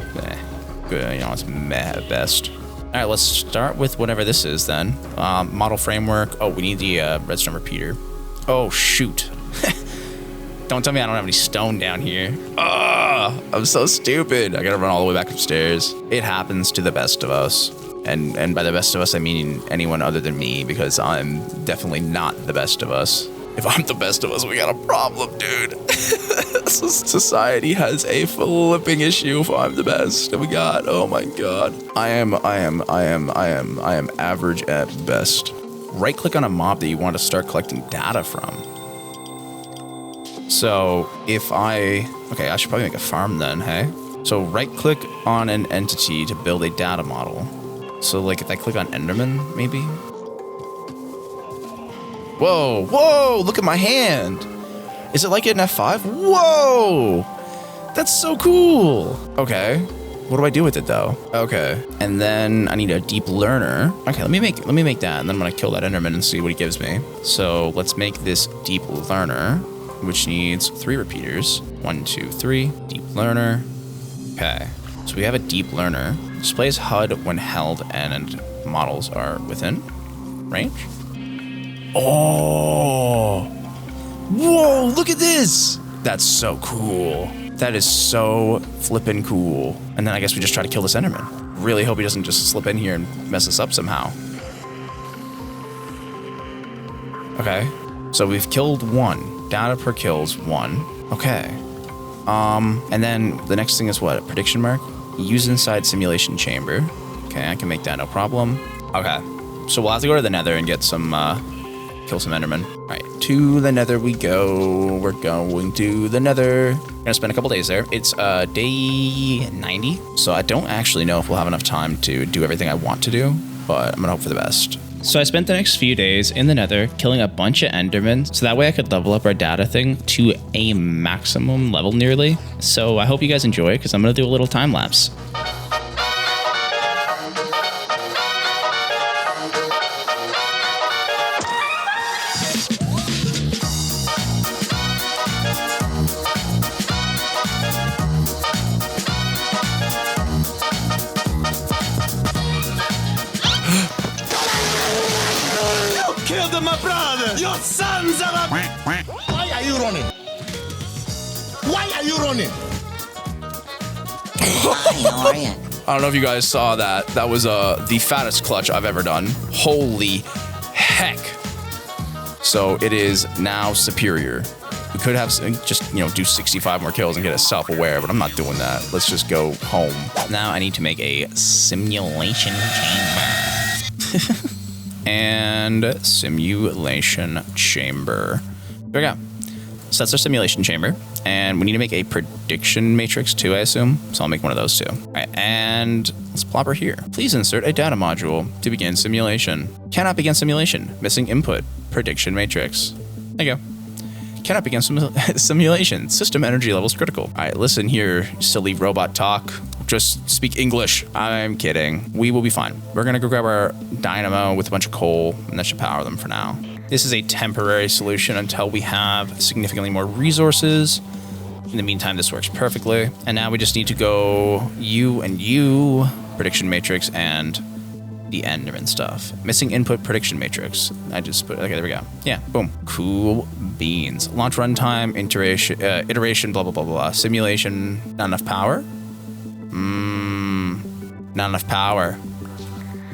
good, you know, it's meh at best. All right, let's start with whatever this is then. Model framework. Oh, we need the redstone repeater. Oh, shoot. Don't tell me I don't have any stone down here. I'm so stupid. I gotta run all the way back upstairs. It happens to the best of us. And by the best of us, I mean anyone other than me, because I'm definitely not the best of us. If I'm the best of us, we got a problem, dude. Society has a flipping issue if I'm the best. We got, oh my god. I am average at best. Right click on a mob that you want to start collecting data from. So if I should probably make a farm then, hey? So right click on an entity to build a data model. So like if I click on Enderman, maybe? Whoa, look at my hand. Is it like an F5? Whoa, that's so cool. Okay, what do I do with it though? Okay, and then I need a deep learner. Okay, let me make that, and then I'm gonna kill that Enderman and see what he gives me. So let's make this deep learner, which needs 3 repeaters. 1, 2, 3, deep learner. Okay, so we have a deep learner. Displays HUD when held and models are within range. Oh, whoa, look at this. That's so cool. That is so flippin' cool. And then I guess we just try to kill this Enderman. Really hope he doesn't just slip in here and mess us up somehow. Okay, so we've killed 1. Data per kill is 1. Okay. And then the next thing is what? A prediction mark? Use inside simulation chamber. Okay, I can make that no problem. Okay, so we'll have to go to the nether and get some, kill some Endermen. All right, to the nether we go. We're going to the nether. We're gonna spend a couple days there. It's day 90, so I don't actually know if we'll have enough time to do everything I want to do, but I'm gonna hope for the best. So I spent the next few days in the nether killing a bunch of Endermen, so that way I could level up our data thing to a maximum level nearly. So I hope you guys enjoy it, because I'm gonna do a little time lapse. Killed my brother! You sons of a... Why are you running? Why are you running? I don't know if you guys saw that. That was the fattest clutch I've ever done. Holy heck. So it is now superior. We could have just, do 65 more kills and get us self-aware, but I'm not doing that. Let's just go home. Now I need to make a simulation chamber. And simulation chamber. There we go. So that's our simulation chamber. And we need to make a prediction matrix too, I assume. So I'll make one of those too. All right, and let's plop her here. Please insert a data module to begin simulation. Cannot begin simulation. Missing input. Prediction matrix. There you go. Cannot begin simulation. System energy levels critical. All right, listen here, silly robot talk. Just speak English. I'm kidding. We will be fine. We're gonna go grab our dynamo with a bunch of coal, and that should power them for now. This is a temporary solution until we have significantly more resources. In the meantime, this works perfectly. And now we just need to go you and you, prediction matrix, and the Enderman stuff. Missing input prediction matrix. I just put, okay, there we go. Yeah, boom. Cool beans. Launch runtime, iteration, blah, blah, blah, blah. Simulation, not enough power? Not enough power.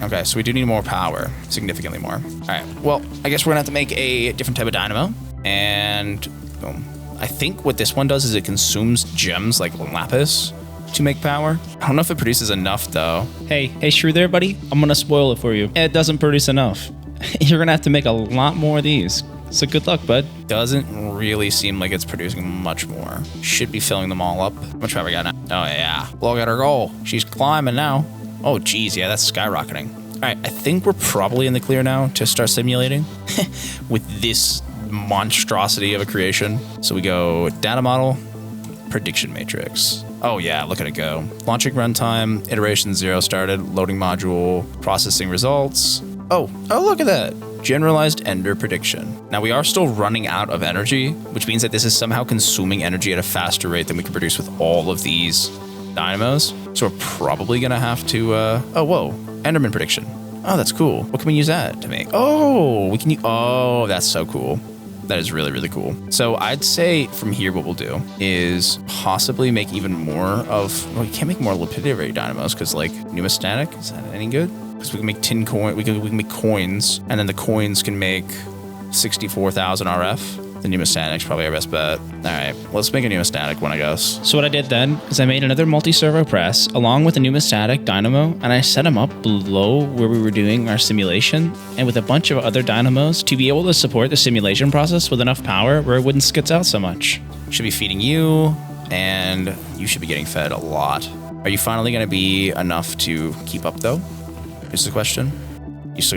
Okay, so we do need more power, significantly more. All right, well, I guess we're gonna have to make a different type of dynamo, and boom. I think what this one does is it consumes gems like lapis to make power. I don't know if it produces enough though. Hey, Shrew there, buddy. I'm gonna spoil it for you. It doesn't produce enough. You're gonna have to make a lot more of these. So good luck, bud. Doesn't really seem like it's producing much more. Should be filling them all up. How much power we got now? Oh yeah, look at her go. She's climbing now. Oh geez, yeah, that's skyrocketing. All right, I think we're probably in the clear now to start simulating with this monstrosity of a creation. So we go data model, prediction matrix. Oh yeah, look at it go. Launching runtime, iteration 0 started, loading module, processing results. Oh, look at that. Generalized ender prediction. Now we are still running out of energy, which means that this is somehow consuming energy at a faster rate than we can produce with all of these dynamos. So we're probably gonna have to, oh, whoa, Enderman prediction. Oh, that's cool. What can we use that to make? Oh, we can use, oh, that's so cool. That is really, really cool. So I'd say from here, what we'll do is possibly make even more of, well, we can't make more lapidary dynamos because like numismatic, is that any good? Because we can make tin coin, we can make coins, and then the coins can make 64,000 RF. The numismatic's probably our best bet. All right, let's make a numismatic one, I guess. So what I did then is I made another multi-servo press along with a numismatic dynamo, and I set them up below where we were doing our simulation and with a bunch of other dynamos to be able to support the simulation process with enough power where it wouldn't skits out so much. Should be feeding you, and you should be getting fed a lot. Are you finally going to be enough to keep up, though? Here's the question.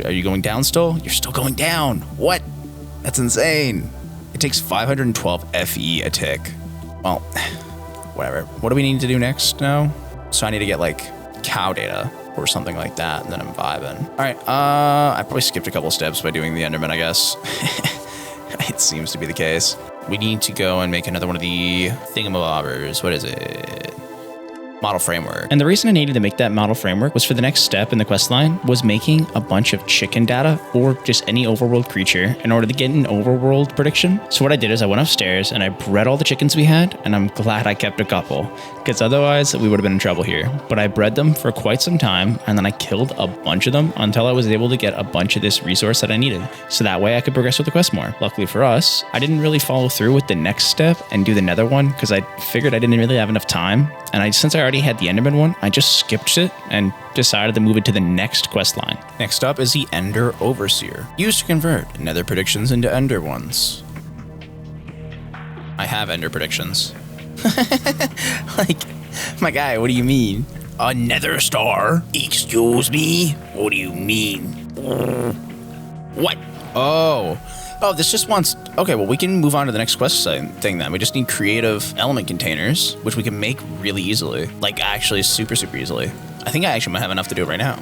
Are you going down still? You're still going down. What? That's insane. It takes 512 FE a tick. Well, whatever. What do we need to do next now? So I need to get like cow data or something like that, and then I'm vibing. All right, I probably skipped a couple steps by doing the Enderman, I guess. It seems to be the case. We need to go and make another one of the thingamabobbers. What is it? Model framework. And the reason I needed to make that model framework was for the next step in the quest line was making a bunch of chicken data or just any overworld creature in order to get an overworld prediction. So what I did is I went upstairs and I bred all the chickens we had, and I'm glad I kept a couple because otherwise we would have been in trouble here. But I bred them for quite some time, and then I killed a bunch of them until I was able to get a bunch of this resource that I needed. So that way I could progress with the quest more. Luckily for us, I didn't really follow through with the next step and do the nether one because I figured I didn't really have enough time. And since I already had the Enderman one, I just skipped it and decided to move it to the next quest line. Next up is the Ender Overseer. Used to convert nether predictions into Ender ones. I have Ender predictions. Like, my guy, what do you mean? A nether star? Excuse me? What do you mean? What? Oh, this just wants... Okay, well, we can move on to the next quest thing then. We just need creative element containers, which we can make really easily. Like, actually super, super easily. I think I actually might have enough to do it right now.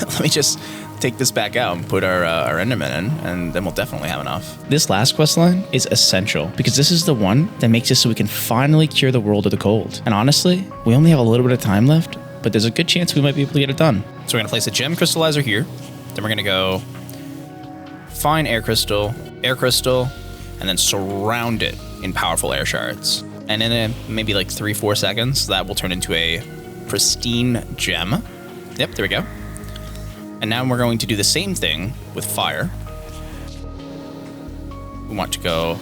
Let me just take this back out and put our Enderman in, and then we'll definitely have enough. This last quest line is essential because this is the one that makes it so we can finally cure the world of the cold. And honestly, we only have a little bit of time left, but there's a good chance we might be able to get it done. So we're going to place a gem crystallizer here. Then we're going to go... find air crystal, and then surround it in powerful air shards. And in maybe like 3-4 seconds, that will turn into a pristine gem. Yep, there we go. And now we're going to do the same thing with fire. We want to go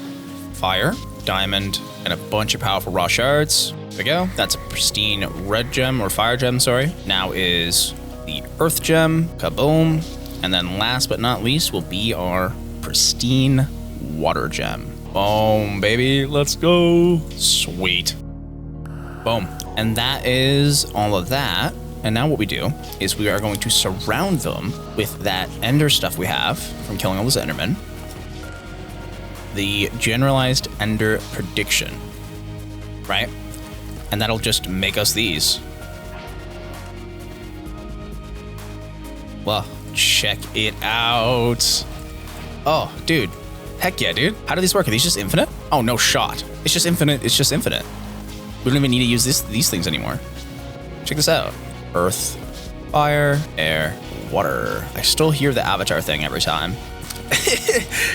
fire, diamond, and a bunch of powerful raw shards. There we go. That's a pristine red gem, or fire gem, sorry. Now is the earth gem, kaboom. And then last but not least will be our pristine water gem. Boom, baby. Let's go. Sweet. Boom. And that is all of that. And now what we do is we are going to surround them with that ender stuff we have from killing all those endermen. The generalized ender prediction, right? And that'll just make us these. Well, check it out. Oh, dude. Heck yeah, dude. How do these work? Are these just infinite? Oh, no shot. It's just infinite. It's just infinite. We don't even need to use these things anymore. Check this out. Earth, fire, air, water. I still hear the avatar thing every time.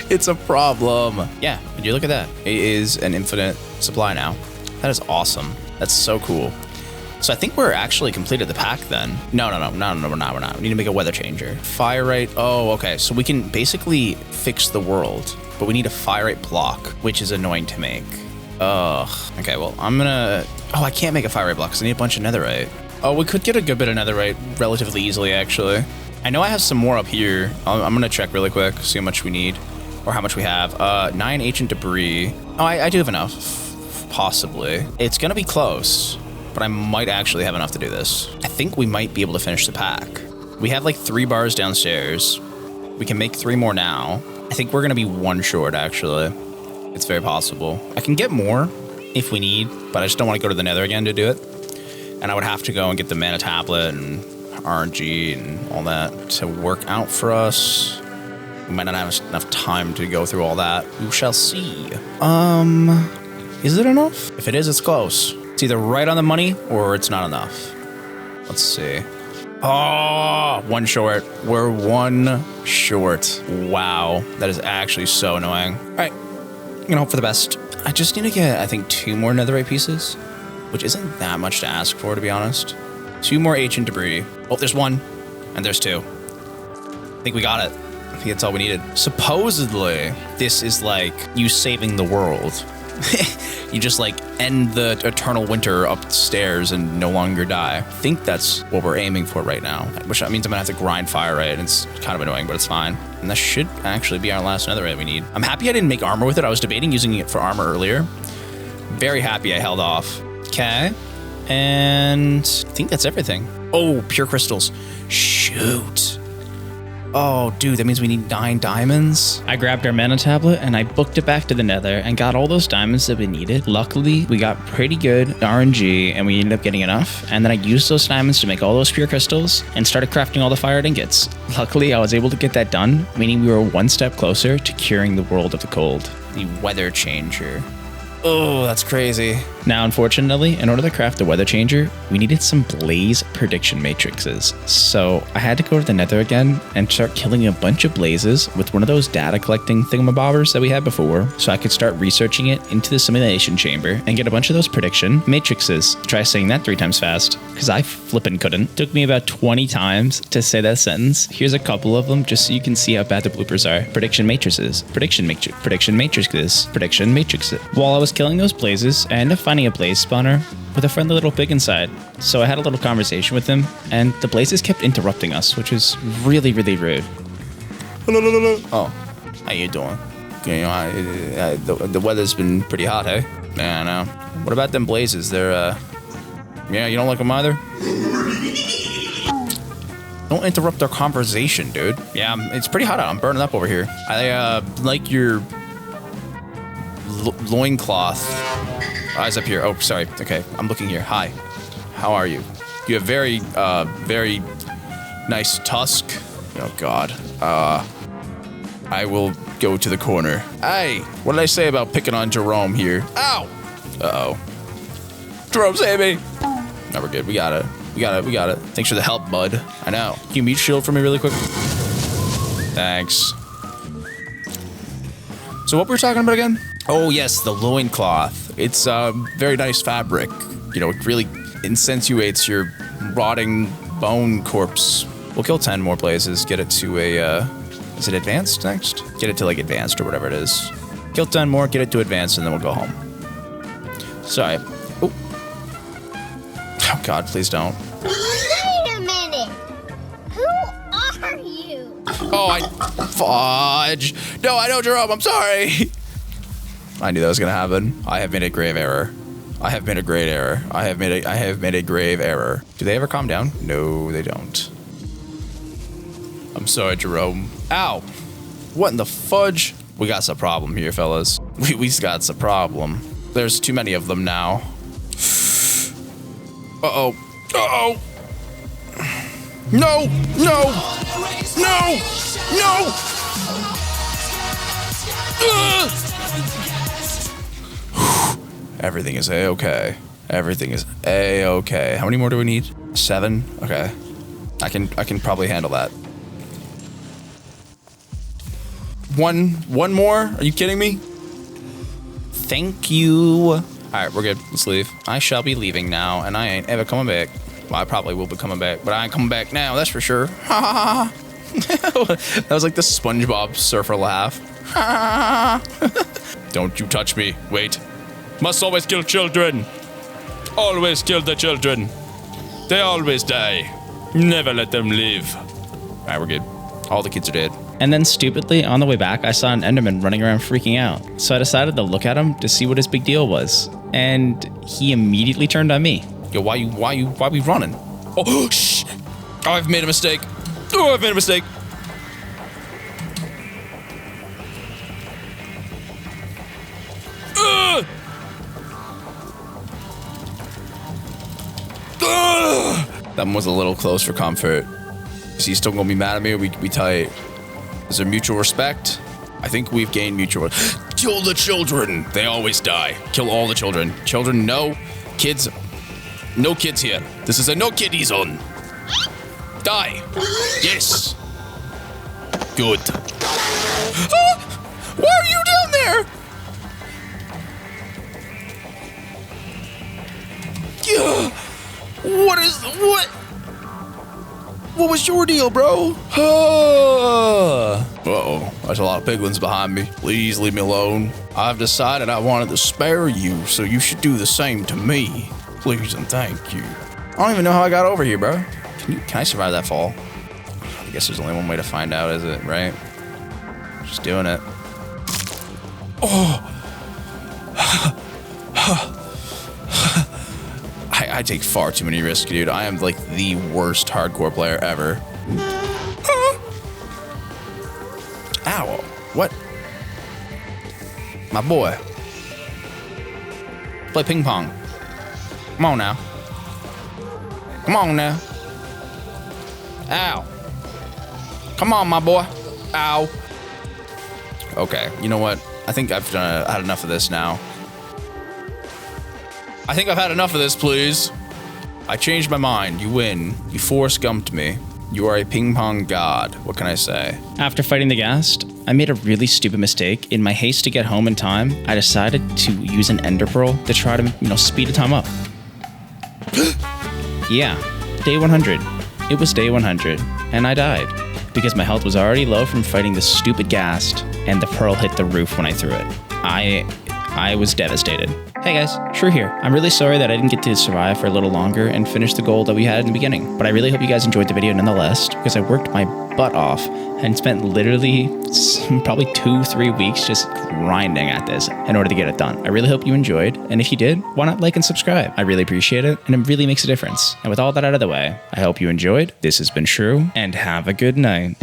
It's a problem. Yeah, would you look at that? It is an infinite supply now. That is awesome. That's so cool. So I think we're actually completed the pack then. No, we're not. We need to make a weather changer. Fire rate. Oh, okay. So we can basically fix the world, but we need a fire rate block, which is annoying to make. Ugh. Okay, well, I'm gonna... Oh, I can't make a fire rate block because I need a bunch of netherite. Oh, we could get a good bit of netherite relatively easily, actually. I know I have some more up here. I'm gonna check really quick, see how much we need, or how much we have. 9 ancient debris. Oh, I do have enough, possibly. It's gonna be close, but I might actually have enough to do this. I think we might be able to finish the pack. We have like 3 bars downstairs. We can make 3 more now. I think we're gonna be 1 short, actually. It's very possible. I can get more if we need, but I just don't want to go to the nether again to do it. And I would have to go and get the mana tablet and RNG and all that to work out for us. We might not have enough time to go through all that. We shall see. Is it enough? If it is, it's close. It's either right on the money or it's not enough. Let's see. Oh, 1 short. We're 1 short. Wow. That is actually so annoying. All right. I'm gonna hope for the best. I just need to get, I think, 2 more netherite pieces, which isn't that much to ask for, to be honest. 2 more ancient debris. Oh, there's 1, and there's 2. I think we got it. I think that's all we needed. Supposedly, this is like you saving the world. You just like end the eternal winter upstairs and no longer die. I think that's what we're aiming for right now, which means I'm gonna have to grind fire rate. It's kind of annoying, but it's fine. And that should actually be our last netherite we need. I'm happy I didn't make armor with it. I was debating using it for armor earlier. Very happy I held off. Okay. And I think that's everything. Oh, pure crystals. Shoot. Oh, dude, that means we need 9 diamonds. I grabbed our mana tablet and I booked it back to the nether and got all those diamonds that we needed. Luckily, we got pretty good RNG and we ended up getting enough. And then I used those diamonds to make all those pure crystals and started crafting all the fire ingots. Luckily, I was able to get that done, meaning we were 1 step closer to curing the world of the cold. The weather changer. Oh, that's crazy. Now, unfortunately, in order to craft the weather changer, we needed some blaze prediction matrices. So I had to go to the nether again and start killing a bunch of blazes with one of those data collecting thingamabobbers that we had before, so I could start researching it into the simulation chamber and get a bunch of those prediction matrices. Try saying that 3 times fast, because I flippin' couldn't. Took me about 20 times to say that sentence. Here's a couple of them just so you can see how bad the bloopers are. Prediction matrices, prediction matrices, prediction matrices. While I was killing those blazes, I ended up finding a blaze spawner with a friendly little pig inside. So I had a little conversation with him, and the blazes kept interrupting us, which was really, really rude. Oh, how you doing? You know, the weather's been pretty hot, hey? Yeah, I know. What about them blazes? They're, yeah, you don't like them either? Don't interrupt our conversation, dude. Yeah, it's pretty hot out. I'm burning up over here. I, like your loincloth. Eyes up here. Oh, sorry. Okay, I'm looking here. Hi. How are you? You have very, very nice tusk. Oh, God. I will go to the corner. Hey, what did I say about picking on Jerome here? Ow! Uh-oh. Jerome, save me! No, we're good. We got it. We got it. Thanks for the help, bud. I know. Can you mute shield for me really quick? Thanks. So what were we talking about again? Oh, yes, the loincloth. It's a very nice fabric. You know, it really insinuates your rotting bone corpse. We'll kill 10 more places, get it to a, is it advanced next? Get it to, like, advanced or whatever it is. Kill 10 more, get it to advanced, and then we'll go home. Sorry. Oh. Oh, God, please don't. Wait a minute! Who are you? Oh, fudge. No, I know, Jerome, I'm sorry. I knew that was gonna happen. I have made a grave error. I have made a great error. I have made a grave error. Do they ever calm down? No, they don't. I'm sorry, Jerome. Ow! What in the fudge? We got some problem here, fellas. We got some problem. There's too many of them now. Uh-oh. Uh-oh! No! No! No! No! Everything is A-okay. Everything is A-okay. How many more do we need? 7? Okay. I can probably handle that. One more? Are you kidding me? Thank you. All right, we're good. Let's leave. I shall be leaving now, and I ain't ever coming back. Well, I probably will be coming back, but I ain't coming back now, that's for sure. Ha ha ha. That was like the SpongeBob surfer laugh. Ha. Don't you touch me. Wait. Must always kill children. Always kill the children. They always die. Never let them live. All right, we're good. All the kids are dead. And then stupidly, on the way back, I saw an Enderman running around freaking out. So I decided to look at him to see what his big deal was. And he immediately turned on me. Yo, why we running? Oh, shh! Oh, I've made a mistake. Oh, I've made a mistake. That one was a little close for comfort. Is he still gonna be mad at me or we tight? Is there mutual respect? I think we've gained mutual. Kill the children! They always die. Kill all the children. Children, no. Kids, no kids here. This is a no kiddie zone. Die. Yes. Good. Why are you down there? What was your deal, bro? Uh-oh, there's a lot of piglins behind me. Please leave me alone. I've decided I wanted to spare you, so you should do the same to me. Please and thank you. I don't even know how I got over here, bro. Can I survive that fall? I guess there's only one way to find out, is it, right? Just doing it. Oh! I take far too many risks, dude. I am like the worst hardcore player ever. Ow. What? My boy. Play ping pong. Come on now. Come on now. Ow. Come on, my boy. Ow. Okay, you know what? I think I've had enough of this now. I think I've had enough of this, please. I changed my mind. You win. You force-gumped me. You are a ping-pong god. What can I say? After fighting the ghast, I made a really stupid mistake. In my haste to get home in time, I decided to use an ender pearl to try to, speed the time up. Yeah, day 100. It was day 100, and I died. Because my health was already low from fighting this stupid ghast, and the pearl hit the roof when I threw it. I was devastated. Hey guys, Shrew here. I'm really sorry that I didn't get to survive for a little longer and finish the goal that we had in the beginning, but I really hope you guys enjoyed the video nonetheless, because I worked my butt off and spent literally probably 2-3 weeks just grinding at this in order to get it done. I really hope you enjoyed, and if you did, why not like and subscribe? I really appreciate it, and it really makes a difference. And with all that out of the way, I hope you enjoyed. This has been Shrew, and have a good night.